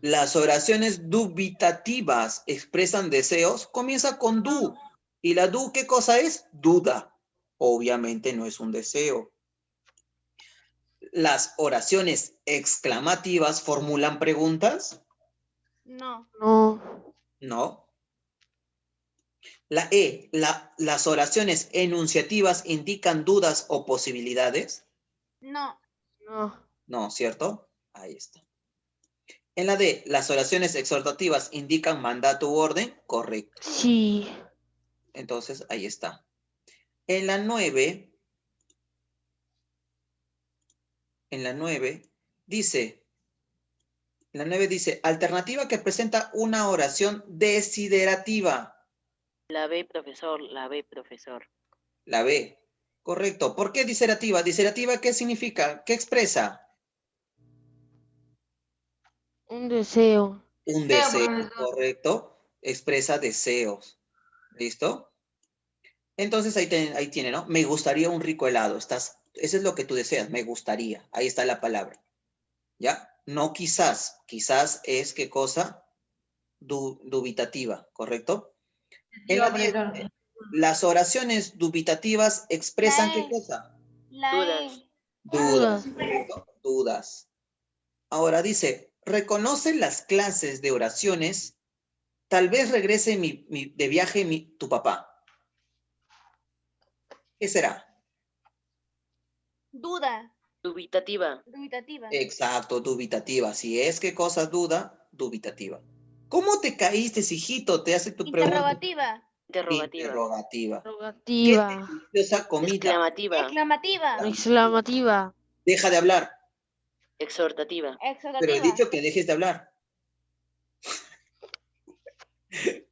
S1: Las oraciones dubitativas expresan deseos, comienza con du. ¿Y la du qué cosa es? Duda. Obviamente no es un deseo. Las oraciones exclamativas formulan preguntas.
S2: No. No.
S1: No. La E, las oraciones enunciativas indican dudas o posibilidades.
S2: No. No.
S1: No, ¿cierto? Ahí está. En la D, las oraciones exhortativas indican mandato u orden. Correcto.
S2: Sí.
S1: Entonces, ahí está. En la 9, dice, alternativa que presenta una oración desiderativa.
S5: La B, profesor, la B, profesor.
S1: La B. Correcto. ¿Por qué diserativa? ¿Diserativa qué significa? ¿Qué expresa?
S2: Un deseo.
S1: Un deseo, correcto. Expresa deseos. ¿Listo? Entonces ahí tiene, ¿no? Me gustaría un rico helado. Eso es lo que tú deseas, me gustaría. Ahí está la palabra. ¿Ya? No quizás. Quizás es qué cosa? Dubitativa, ¿correcto? En la 10, las oraciones dubitativas expresan qué cosa?
S2: La
S5: Dudas.
S2: E.
S1: Dudas. ¿Correcto? Dudas. Ahora dice, reconoce las clases de oraciones. Tal vez regrese de viaje tu papá. ¿Qué será?
S2: Duda.
S5: Dubitativa.
S2: Dubitativa.
S1: Exacto, dubitativa. Si es que cosa duda, dubitativa. ¿Cómo te caíste, hijito? Te hace tu pregunta.
S2: Interrogativa.
S5: Interrogativa.
S1: Interrogativa. ¿Qué
S2: Interrogativa.
S1: deliciosa comida?
S5: Exclamativa.
S2: Exclamativa. Exclamativa.
S1: Deja de hablar.
S5: Exhortativa.
S1: Pero he
S2: Exhortativa.
S1: dicho que dejes de hablar.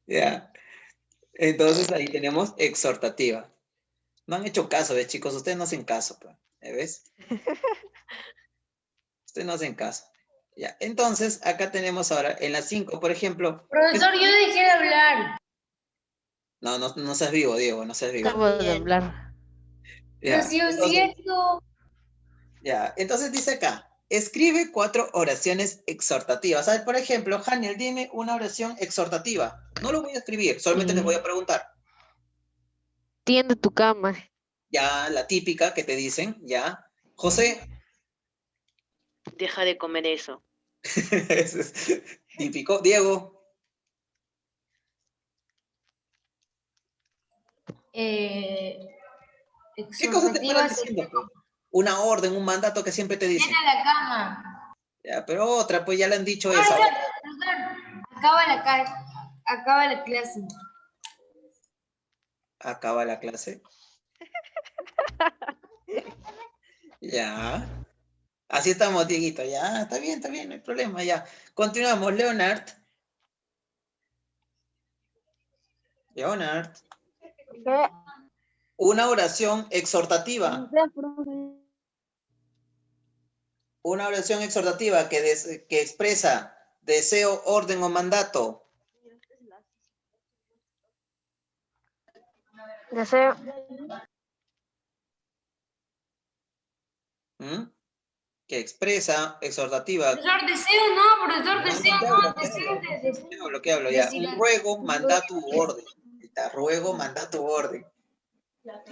S1: Ya. Entonces ahí tenemos exhortativa. No han hecho caso, ¿ves, chicos? Ustedes no hacen caso, pues. ¿Ves? Ustedes no hacen caso. Ya. Entonces, acá tenemos ahora en las 5, por ejemplo.
S4: Profesor, yo dejé de hablar.
S1: No seas vivo, Diego, no seas vivo.
S2: Acabo de
S3: También.
S2: hablar.
S1: Ya.
S4: No sí es
S1: Entonces,
S4: cierto.
S1: ya. Entonces dice acá, escribe 4 oraciones exhortativas. A ver, por ejemplo, Haniel, dime una oración exhortativa. No lo voy a escribir, solamente les voy a preguntar.
S2: Tiende tu cama.
S1: Ya, la típica que te dicen, ya. José,
S5: Deja de comer eso.
S1: ese es típico. Diego, ¿qué cosa te paran
S4: Exhortativas.
S1: diciendo? Pues? Una orden, un mandato que siempre te dicen.
S4: Ven a la cama.
S1: Ya, pero otra, pues ya le han dicho esa.
S4: Profesor, acaba la clase.
S1: Acaba la clase. Ya. Así estamos, Dieguito. Ya, está bien, no hay problema, ya. Continuamos, Leonard. Leonard. Una oración exhortativa. Una oración exhortativa que expresa deseo, orden o mandato.
S2: Deseo.
S1: ¿Mm? Que expresa, exhortativa.
S4: Profesor, deseo no, profesor, deseo no, deseo.
S1: ¿Qué hablo ya? Un ruego, mandato u orden. Está, ruego, mandato u orden.
S2: ¿Para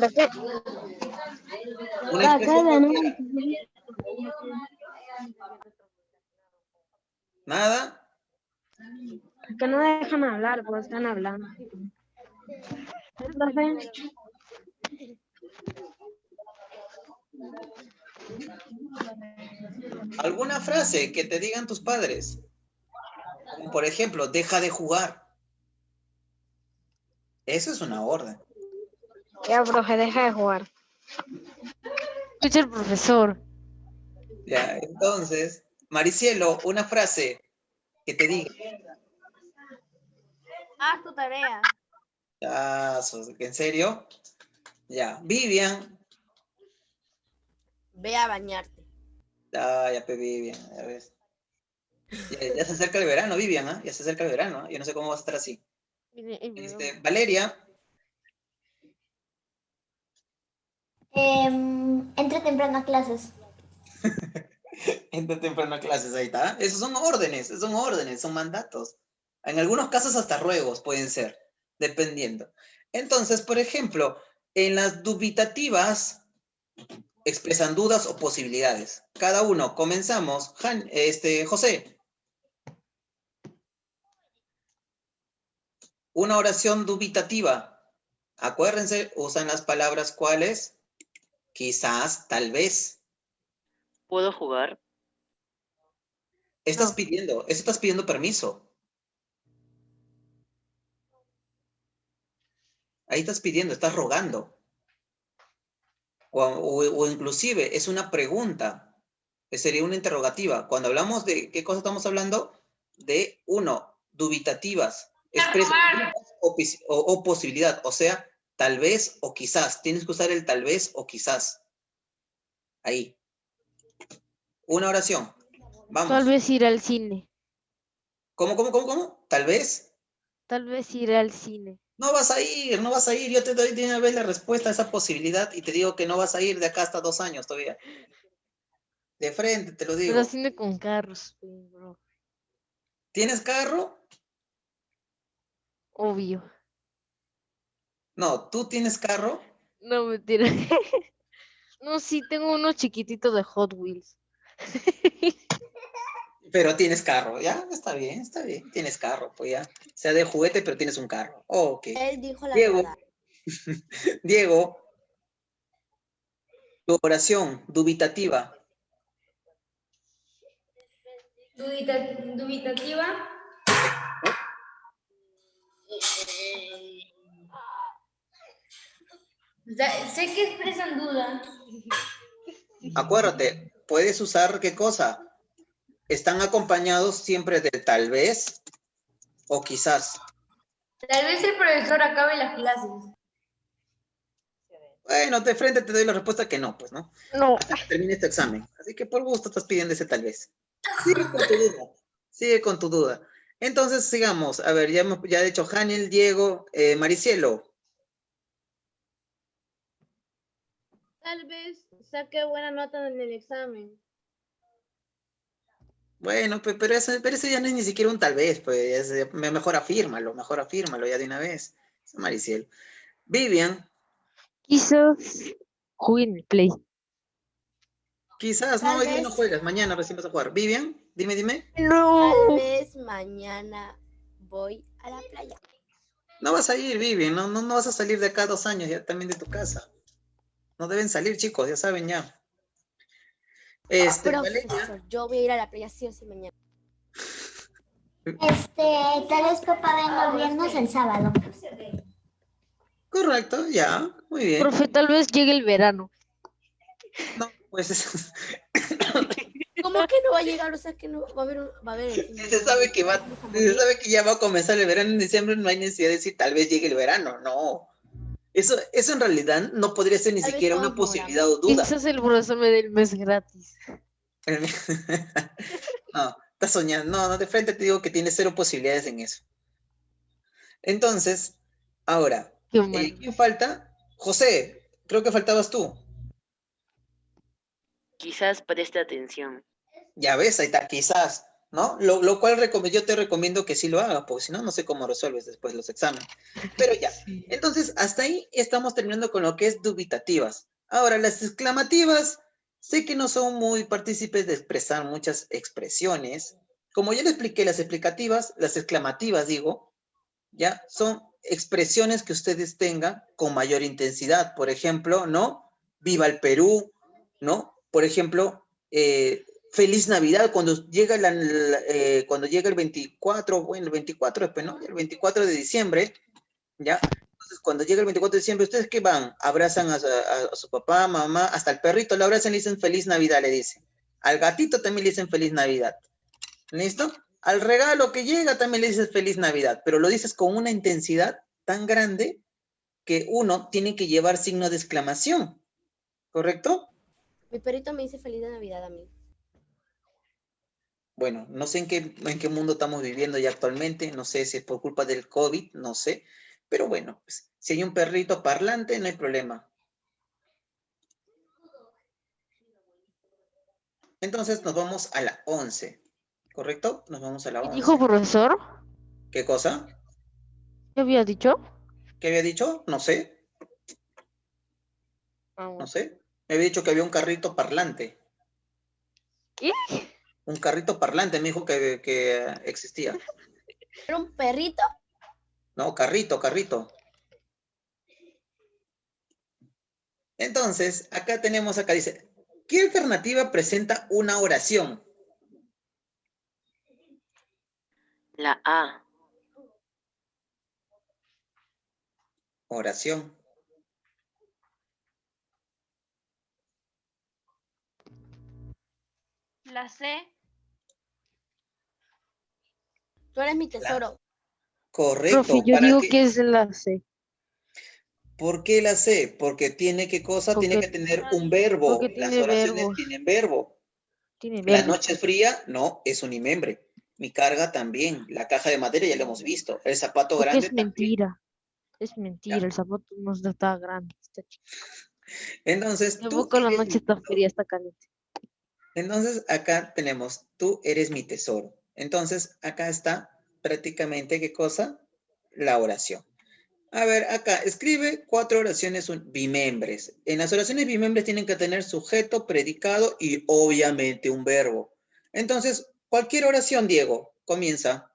S2: qué?
S1: Una expresión cualquiera. ¿Nada?
S2: Que no dejan hablar, pues están hablando.
S1: ¿Alguna frase que te digan tus padres? Como por ejemplo, deja de jugar. Eso es una orden.
S2: Ya, profe, deja de jugar. Escucha el profesor.
S1: Ya, entonces, Maricielo, una frase que te diga.
S2: Haz tu tarea.
S1: Ah, ¿en serio? Ya, Vivian.
S3: Ve a bañarte.
S1: Ah, ya, Vivian, ya ves. Ya se acerca el verano, Vivian, ¿ah? Ya se acerca el verano, ¿ah? Yo no sé cómo vas a estar así. Valeria.
S6: Entré temprano a clases.
S1: Entra temprano a clases, ahí está. Esos son mandatos. En algunos casos hasta ruegos pueden ser, dependiendo. Entonces, por ejemplo, en las dubitativas expresan dudas o posibilidades. Cada uno, comenzamos. José. Una oración dubitativa. Acuérdense, usan las palabras cuáles. Quizás, tal vez.
S5: ¿Puedo jugar?
S1: Estás pidiendo permiso. Ahí estás pidiendo, estás rogando. O inclusive es una pregunta. Sería una interrogativa. Cuando hablamos de qué cosa estamos hablando, de dubitativas. Expresa o posibilidad. O sea, tal vez o quizás. Tienes que usar el tal vez o quizás. Ahí. Una oración. Vamos.
S2: Tal vez ir al cine.
S1: ¿Cómo? ¿Tal vez?
S2: Tal vez ir al cine.
S1: No vas a ir. Yo te doy de una vez la respuesta a esa posibilidad y te digo que no vas a ir de acá hasta 2 años todavía. De frente, te lo digo.
S2: Pero cine con carros, bro.
S1: ¿Tienes carro?
S2: Obvio.
S1: No, ¿tú tienes carro?
S2: No, mentira. No, sí, tengo unos chiquititos de Hot Wheels.
S1: Pero tienes carro, ¿ya? Está bien, tienes carro, pues ya. Sea de juguete, pero tienes un carro. Ok.
S3: Él dijo la
S1: Diego,
S3: verdad.
S1: Diego, tu oración dubitativa.
S4: Dubitativa. O sea, sé que expresan duda.
S1: Acuérdate, puedes usar ¿qué cosa? Están acompañados siempre de tal vez o quizás.
S4: Tal vez el profesor acabe las clases.
S1: Bueno, de frente te doy la respuesta que no, pues, ¿no?
S2: No.
S1: Hasta que termine este examen. Así que por gusto estás pidiendo ese tal vez. Sigue con tu duda. Sigue con tu duda. Entonces, sigamos. A ver, ya he dicho Haniel, Diego, Maricielo.
S2: Tal vez saque buena nota en el examen.
S1: Bueno, pero eso ya no es ni siquiera un tal vez, pues. Mejor afírmalo ya de una vez. Es Maricielo. Vivian,
S2: Quizás juegue en el Play.
S1: quizás, no,
S3: Tal
S1: hoy día no
S3: vez.
S1: juegas, mañana recién vas a jugar. Vivian, dime.
S2: No.
S3: Tal vez mañana voy a la playa.
S1: No vas a ir, Vivian, no vas a salir de acá 2 años ya también de tu casa. No deben salir, chicos, ya saben ya. Valeria.
S3: Profesor, yo voy a ir a la playa sí o sí mañana.
S6: Tal vez papá venga el viernes el sábado.
S1: Correcto, ya, muy bien.
S2: Profe, tal vez llegue el verano.
S1: No, pues
S3: ¿Cómo que no va a llegar? O sea, que no va a haber el fin de
S1: se sabe que se sabe que ya va a comenzar el verano en diciembre, no hay necesidad de decir tal vez llegue el verano, no. Eso en realidad no podría ser ni
S3: Tal vez
S1: siquiera
S3: todos
S1: una posibilidad o duda.
S2: Quizás el profesor me dé el mes gratis.
S1: No, estás soñando. No, de frente te digo que tienes 0 posibilidades en eso. Entonces, ahora,
S2: Qué mal.
S1: ¿quién falta? José, creo que faltabas tú.
S5: Quizás preste atención.
S1: Ya ves, ahí está, quizás, ¿no? Lo cual yo te recomiendo que sí lo hagas, porque si no, no sé cómo resuelves después los exámenes. Pero ya,
S2: Sí.
S1: entonces, hasta ahí estamos terminando con lo que es dubitativas. Ahora, las exclamativas, sé que no son muy partícipes de expresar muchas expresiones. Como ya le expliqué, las explicativas, las exclamativas, digo, ya, son expresiones que ustedes tengan con mayor intensidad. Por ejemplo, ¿no? Viva el Perú, ¿no? Por ejemplo, Feliz Navidad, cuando llega, cuando llega el 24, bueno, el 24 después, ¿no? El 24 de diciembre, ¿ya? Entonces, cuando llega el 24 de diciembre, ¿ustedes qué van? Abrazan a su papá, mamá, hasta el perrito lo abrazan y le dicen Feliz Navidad, le dicen. Al gatito también le dicen Feliz Navidad. ¿Listo? Al regalo que llega también le dices Feliz Navidad, pero lo dices con una intensidad tan grande que uno tiene que llevar signo de exclamación, ¿correcto?
S3: Mi perrito me dice feliz de Navidad a mí.
S1: Bueno, no sé en qué mundo estamos viviendo ya actualmente, no sé si es por culpa del COVID, no sé, pero bueno, pues, si hay un perrito parlante, no hay problema. Entonces nos vamos a la 11, ¿correcto? Nos vamos a la
S2: ¿Qué
S1: 11.
S2: dijo profesor?
S1: ¿Qué cosa?
S2: ¿Qué había dicho?
S1: ¿Qué había dicho? No sé, no sé. Me había dicho que había un carrito parlante.
S2: ¿Qué?
S1: Un carrito parlante me dijo que existía.
S3: ¿Era un perrito?
S1: No, carrito. Entonces, acá dice, ¿qué alternativa presenta una oración?
S5: La A.
S1: Oración.
S2: La C.
S3: Tú eres mi tesoro.
S1: Correcto.
S2: Profe, yo
S1: ¿Para
S2: digo
S1: qué?
S2: que es la C.
S1: ¿Por qué la C? Porque tiene qué cosa, tiene que tener un verbo.
S2: Porque
S1: Las
S2: tiene
S1: oraciones
S2: verbo.
S1: tienen verbo.
S2: Tiene
S1: La
S2: verbo.
S1: noche es fría, no, es un imembre. Mi carga también. La caja de madera ya lo hemos visto. El zapato
S2: Porque
S1: grande
S2: es
S1: también.
S2: mentira. Es mentira.
S1: ¿Ya?
S2: El zapato no está grande. Está chico.
S1: Entonces, tú
S2: Tampoco la
S1: eres
S2: noche
S1: mi
S2: está
S1: tesoro.
S2: fría, está caliente.
S1: Entonces, acá tenemos, tú eres mi tesoro. Entonces, acá está prácticamente, ¿qué cosa? La oración. A ver, acá, escribe 4 oraciones bimembres. En las oraciones bimembres tienen que tener sujeto, predicado y obviamente un verbo. Entonces, cualquier oración, Diego, comienza.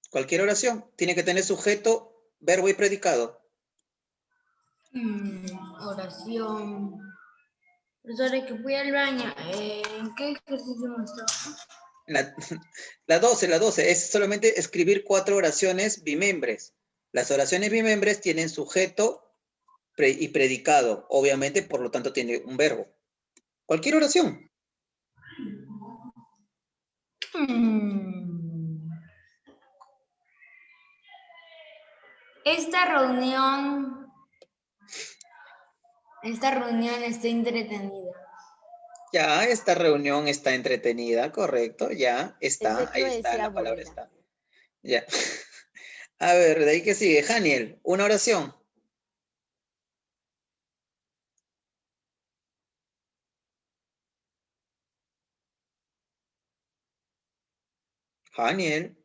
S1: Cualquier oración tiene que tener sujeto, verbo y predicado.
S4: Oración. Profesora, que fui al baño. ¿En qué ejercicio me está?
S1: La 12, es solamente escribir 4 oraciones bimembres. Las oraciones bimembres tienen sujeto y predicado, obviamente, por lo tanto tiene un verbo. Cualquier oración.
S4: Esta reunión está entretenida.
S1: Ya, esta reunión está entretenida, correcto, ya, está,
S3: Pensé que
S1: ahí
S3: iba a
S1: está,
S3: decir
S1: la palabra
S3: aburrida.
S1: está. Ya. A ver, de ahí que sigue, Janiel, una oración. Janiel.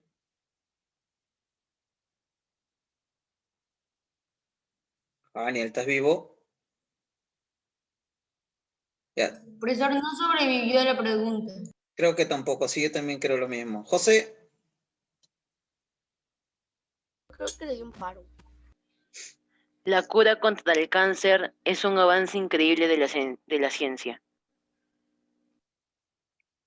S1: Janiel, ¿estás vivo? Ya,
S4: Profesor, no sobrevivió a la pregunta.
S1: creo que tampoco, sí, yo también creo lo mismo. José,
S3: Creo que le dio un paro.
S5: La cura contra el cáncer es un avance increíble de la ciencia.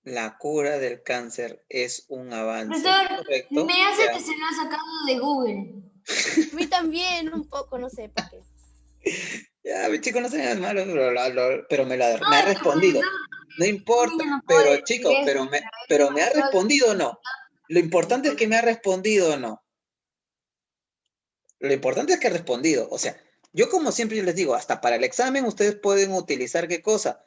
S1: la cura del cáncer es un avance,
S4: Profesor,
S1: correcto.
S4: me hace
S1: Ya.
S4: que se lo ha sacado de Google.
S3: A mí también, un poco, no sé para qué.
S1: Ya, mi chico, no seas malo, pero me ha
S4: Es que,
S1: respondido.
S4: profesor,
S1: No importa,
S4: yo no puedo
S1: pero
S4: decir
S1: chico,
S4: eso.
S1: pero me ha respondido o no. Lo importante es que me ha respondido o no. Lo importante es que ha respondido. O sea, yo como siempre les digo, hasta para el examen ustedes pueden utilizar ¿qué cosa?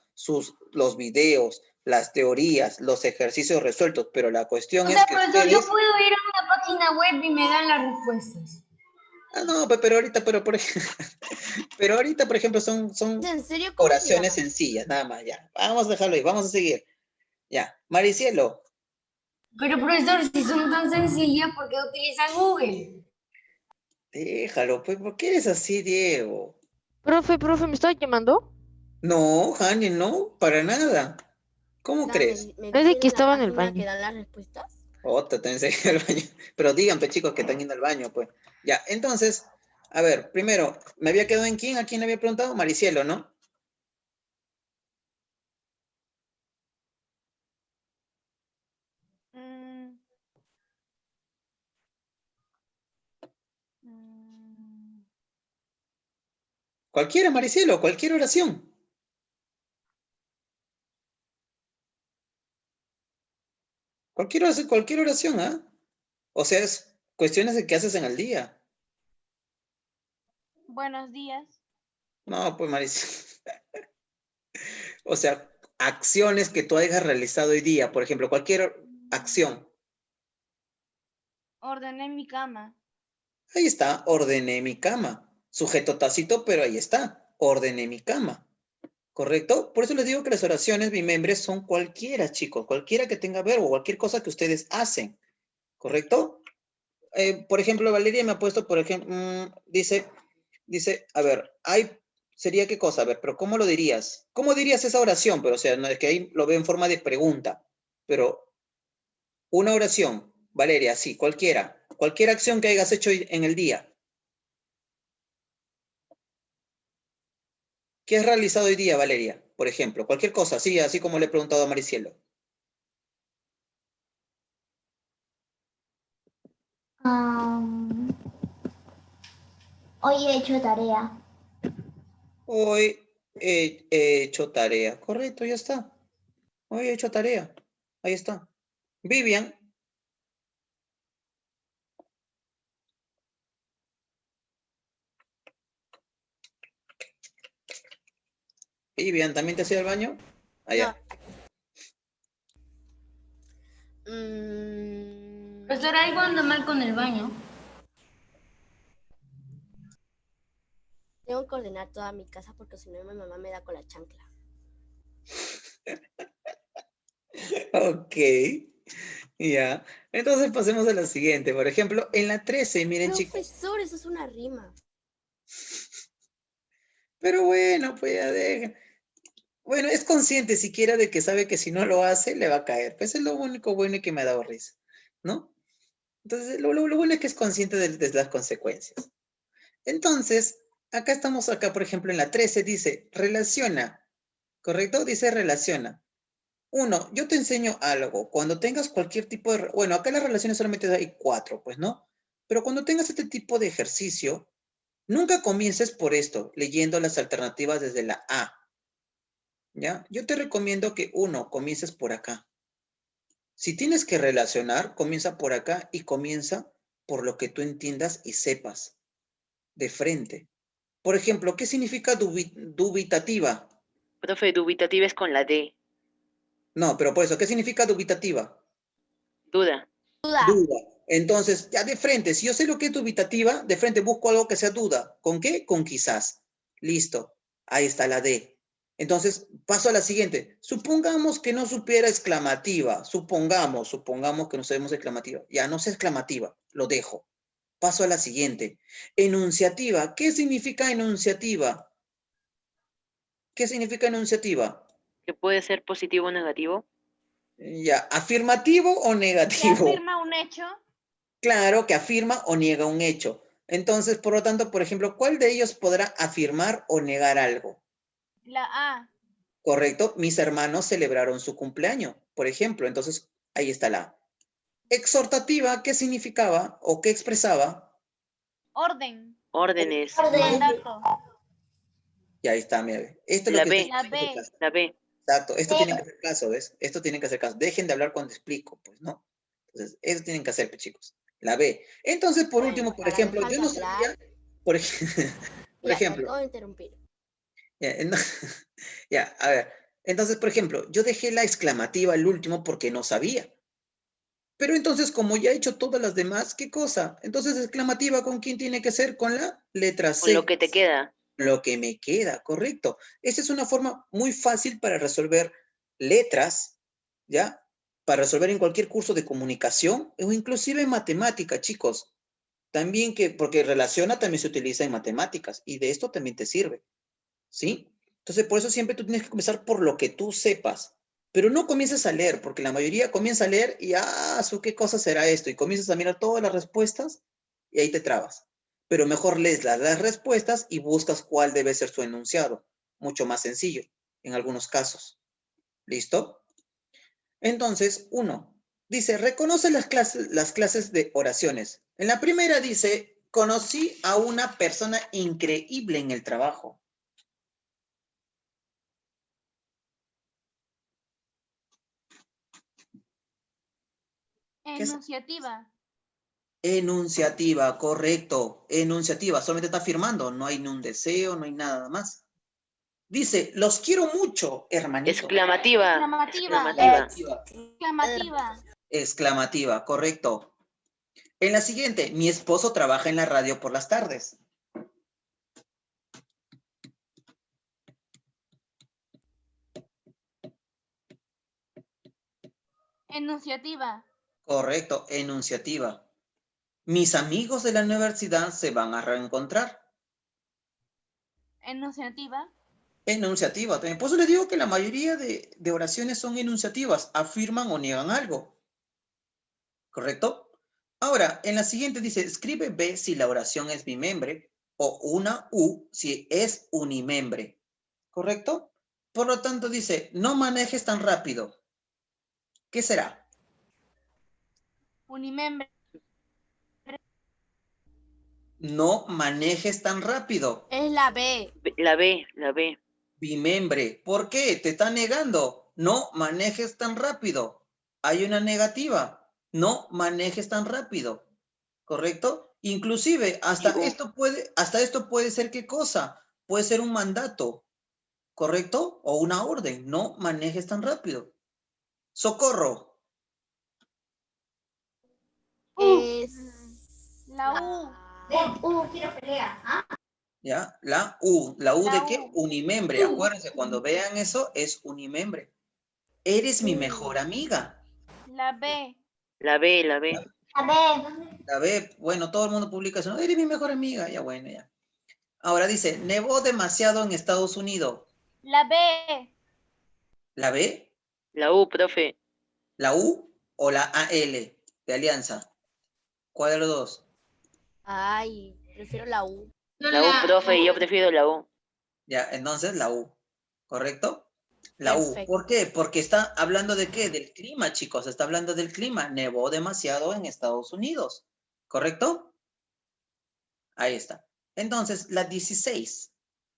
S1: Los videos, las teorías, los ejercicios resueltos, pero la cuestión
S4: O
S1: es
S4: sea,
S1: que
S4: profesor, yo
S1: ustedes...
S4: puedo ir a una página web y me dan las respuestas.
S1: Ah, no, pero ahorita, pero ahorita, por ejemplo, son
S3: ¿En serio? ¿Cómo se
S1: oraciones
S3: llama?
S1: sencillas, nada más, ya. Vamos a dejarlo ahí, vamos a seguir. Ya, Maricielo,
S4: Pero, profesor, si son tan sencillas, ¿por qué utilizan Google?
S1: déjalo, pues, ¿por qué eres así, Diego?
S2: Profe, ¿me estás llamando?
S1: No, Jani, no, para nada. ¿Cómo crees?
S3: Me
S2: Es de
S3: dicen
S2: que
S3: en la
S2: estaba en el
S3: página que
S2: baño.
S3: dan las respuestas.
S1: Otra, también se ido al baño. Pero díganme, chicos, que están yendo al baño, pues. Ya, entonces, a ver, primero, ¿me había quedado en quién? ¿A quién le había preguntado? Maricielo, ¿no? Cualquiera, Maricielo, cualquier oración. Cualquier oración, ¿ah? O sea, es cuestiones de qué haces en el día.
S7: Buenos días.
S1: No, pues, Maricielo. O sea, acciones que tú hayas realizado hoy día, por ejemplo, cualquier acción.
S7: Ordené mi cama.
S1: Ahí está, ordené mi cama. Sujeto tácito, pero ahí está, ordené mi cama. ¿Correcto? Por eso les digo que las oraciones bimembres son cualquiera, chicos, cualquiera que tenga verbo, cualquier cosa que ustedes hacen. ¿Correcto? Por ejemplo, Valeria me ha puesto, por ejemplo, dice, a ver, ¿sería qué cosa? A ver, pero ¿cómo lo dirías? ¿Cómo dirías esa oración? Pero, o sea, no es que ahí lo veo en forma de pregunta, pero una oración, Valeria, sí, cualquier acción que hayas hecho en el día. ¿Qué has realizado hoy día, Valeria? Por ejemplo, cualquier cosa, sí, así como le he preguntado a Maricielo.
S6: Hoy he hecho tarea.
S1: Hoy he hecho tarea. Correcto, ya está. Hoy he hecho tarea. Ahí está. Vivian. Vivian, ¿también te has ido al baño? Allá.
S4: Profesor, algo anda mal con el baño.
S3: Tengo que ordenar toda mi casa porque si no mi mamá me da con la chancla.
S1: Ok. Ya. Entonces pasemos a la siguiente. Por ejemplo, en la 13, miren chicos.
S3: Profesor, eso es una rima.
S1: Pero bueno, pues ya dejen. Bueno, es consciente siquiera de que sabe que si no lo hace, le va a caer. Pues es lo único bueno y que me ha dado risa, ¿no? Entonces, lo bueno es que es consciente de las consecuencias. Entonces, acá estamos, por ejemplo, en la 13 dice, relaciona, ¿correcto? Dice relaciona. 1, yo te enseño algo. Cuando tengas cualquier tipo de... Bueno, acá las relaciones solamente hay 4, pues, ¿no? Pero cuando tengas este tipo de ejercicio, nunca comiences por esto, leyendo las alternativas desde la A. ¿Ya? Yo te recomiendo que 1, comiences por acá. Si tienes que relacionar, comienza por acá y comienza por lo que tú entiendas y sepas, de frente. Por ejemplo, ¿qué significa dubitativa?
S5: Profe, dubitativa es con la D.
S1: No, pero por eso, ¿qué significa dubitativa?
S5: Duda.
S1: Duda. Entonces, ya de frente, si yo sé lo que es dubitativa, de frente busco algo que sea duda. ¿Con qué? Con quizás. Listo. Ahí está la D. Entonces, paso a la siguiente. Supongamos que no supiera exclamativa. Supongamos que no sabemos exclamativa. Ya no sé exclamativa. Lo dejo. Paso a la siguiente. Enunciativa. ¿Qué significa enunciativa? ¿Qué significa enunciativa?
S5: ¿Que puede ser positivo o negativo?
S1: Ya, ¿afirmativo o
S7: ¿Qué
S1: negativo?
S7: afirma un hecho?
S1: Claro, que afirma o niega un hecho. Entonces, por lo tanto, por ejemplo, ¿cuál de ellos podrá afirmar o negar algo?
S7: La A.
S1: Correcto, mis hermanos celebraron su cumpleaños, por ejemplo. Entonces, ahí está la A. Exhortativa, ¿qué significaba o qué expresaba?
S7: Orden.
S5: Órdenes.
S7: Mandato.
S1: Y ahí está, mira. Esto es lo
S5: La
S1: que
S5: B.
S1: ustedes tienen que hacer caso.
S5: La B.
S1: Exacto, esto tienen que hacer caso, ¿ves? Esto tienen que hacer caso. Dejen de hablar cuando explico, pues, ¿no? Entonces, eso tienen que hacer, pues, chicos. La B. Entonces, por
S3: Bueno,
S1: último, por
S3: para
S1: ejemplo,
S3: dejar
S1: yo
S3: de
S1: no
S3: hablar.
S1: sabía, por
S3: Ya, te
S1: ejemplo,
S3: acabo de interrumpir.
S1: ya, ya, a ver. Entonces, por ejemplo, yo dejé la exclamativa al último porque no sabía. Pero entonces, como ya he hecho todas las demás, ¿qué cosa? Entonces, exclamativa, ¿con quién tiene que ser? Con la letra
S5: Con lo
S1: C.
S5: que te queda.
S1: Lo que me queda, correcto. Esa es una forma muy fácil para resolver letras, ¿ya? Para resolver en cualquier curso de comunicación o inclusive en matemática, chicos. También porque relaciona también se utiliza en matemáticas y de esto también te sirve, ¿sí? Entonces, por eso siempre tú tienes que comenzar por lo que tú sepas, pero no comiences a leer, porque la mayoría comienza a leer y, ¿qué cosa será esto? Y comienzas a mirar todas las respuestas y ahí te trabas. Pero mejor lees las respuestas y buscas cuál debe ser su enunciado. Mucho más sencillo, en algunos casos. ¿Listo? Entonces, 1. Dice, reconoce las clases de oraciones. En la primera dice, conocí a una persona increíble en el trabajo. ¿Qué es?
S7: Enunciativa.
S1: Enunciativa, correcto. Enunciativa, solamente está afirmando, no hay ni un deseo, no hay nada más. Dice, los quiero mucho, hermanito.
S5: Exclamativa.
S7: Exclamativa.
S5: Exclamativa.
S7: Exclamativa.
S1: Exclamativa, correcto. En la siguiente, mi esposo trabaja en la radio por las tardes.
S7: Enunciativa.
S1: Correcto, enunciativa. Mis amigos de la universidad se van a reencontrar.
S7: Enunciativa.
S1: Enunciativa también. Por eso les digo que la mayoría de oraciones son enunciativas, afirman o niegan algo. ¿Correcto? Ahora, en la siguiente dice, escribe B si la oración es bimembre o una U si es unimembre. ¿Correcto? Por lo tanto dice, no manejes tan rápido. ¿Qué será?
S7: Unimembre.
S1: No manejes tan rápido.
S3: Es la B.
S5: La B. La B.
S1: Bimembre. ¿Por qué? Te está negando. No manejes tan rápido. Hay una negativa. No manejes tan rápido. ¿Correcto? Inclusive, hasta esto puede ser ¿qué cosa? Puede ser un mandato. ¿Correcto? O una orden. No manejes tan rápido. Socorro.
S3: Es
S7: La U.
S6: Quiero pelea. ¿Ah?
S1: ¿Ya? La U. ¿La U de
S7: La
S1: qué?
S7: U.
S1: Unimembre. Acuérdense, cuando vean eso, es unimembre. Eres mi mejor amiga.
S7: La B.
S5: La B, la B.
S6: A ver.
S1: La B, bueno, todo el mundo publica eso. Eres mi mejor amiga. Ya, bueno, ya. Ahora dice, nevó demasiado en Estados Unidos.
S7: La B.
S1: ¿La B,
S5: La U, profe.
S1: la U o la AL de Alianza? ¿Cuál de los dos?
S3: Ay, prefiero la U.
S4: No,
S5: La U, profe, y yo prefiero la U.
S1: Ya, entonces la U, ¿correcto? La U.
S3: Perfecto.
S1: ¿Por qué? Porque está hablando de qué? Del clima, chicos. Está hablando del clima. Nevó demasiado en Estados Unidos, ¿correcto? Ahí está. Entonces, la 16.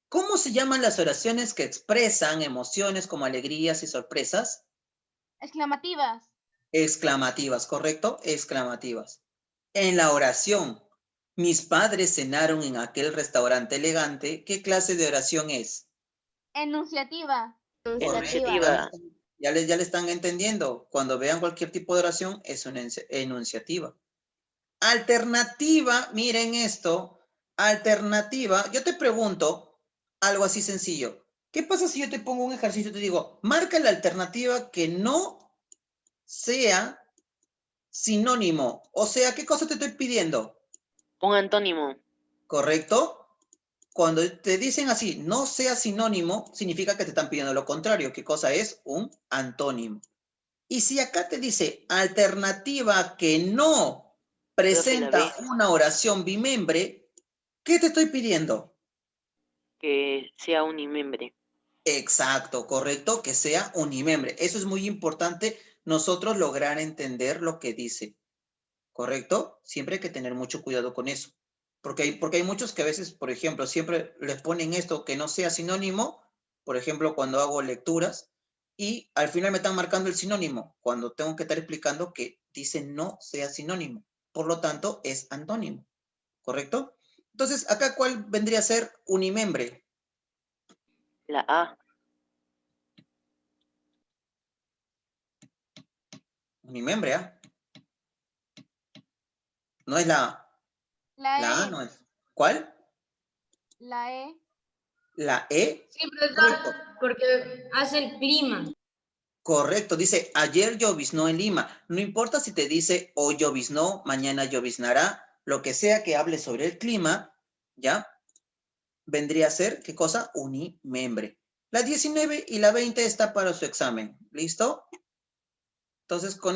S1: ¿Cómo se llaman las oraciones que expresan emociones como alegrías y sorpresas?
S7: Exclamativas.
S1: Exclamativas, ¿correcto? Exclamativas. En la oración, mis padres cenaron en aquel restaurante elegante, ¿qué clase de oración es?
S7: Enunciativa.
S5: Enunciativa.
S1: Ya le están entendiendo. Cuando vean cualquier tipo de oración, es una enunciativa. Alternativa, miren esto. Alternativa, yo te pregunto algo así sencillo. ¿Qué pasa si yo te pongo un ejercicio y te digo, marca la alternativa que no sea sinónimo? O sea, ¿qué cosa te estoy pidiendo?
S5: Un antónimo.
S1: ¿Correcto? Cuando te dicen así, no sea sinónimo, significa que te están pidiendo lo contrario. ¿Qué cosa es? Un antónimo. Y si acá te dice alternativa que no presenta una oración bimembre, ¿qué te estoy pidiendo?
S5: Que sea unimembre.
S1: Exacto, correcto, que sea unimembre. Eso es muy importante, nosotros lograr entender lo que dice. ¿Correcto? Siempre hay que tener mucho cuidado con eso. Porque hay muchos que a veces, por ejemplo, siempre les ponen esto que no sea sinónimo, por ejemplo, cuando hago lecturas, y al final me están marcando el sinónimo, cuando tengo que estar explicando que dice no sea sinónimo. Por lo tanto, es antónimo. ¿Correcto? Entonces, acá, ¿cuál vendría a ser unimembre?
S5: La A.
S1: Unimembre, ¿ah? No es la A.
S7: La
S1: La A
S7: E.
S1: no es. ¿Cuál?
S7: La E.
S1: La E.
S4: Sí, profesor, porque hace el clima.
S1: Correcto, dice, ayer lloviznó en Lima. No importa si te dice hoy lloviznó, mañana lloviznará, lo que sea que hable sobre el clima, ¿ya? Vendría a ser, ¿qué cosa? Unimembre. La 19 y la 20 está para su examen. ¿Listo? Entonces, con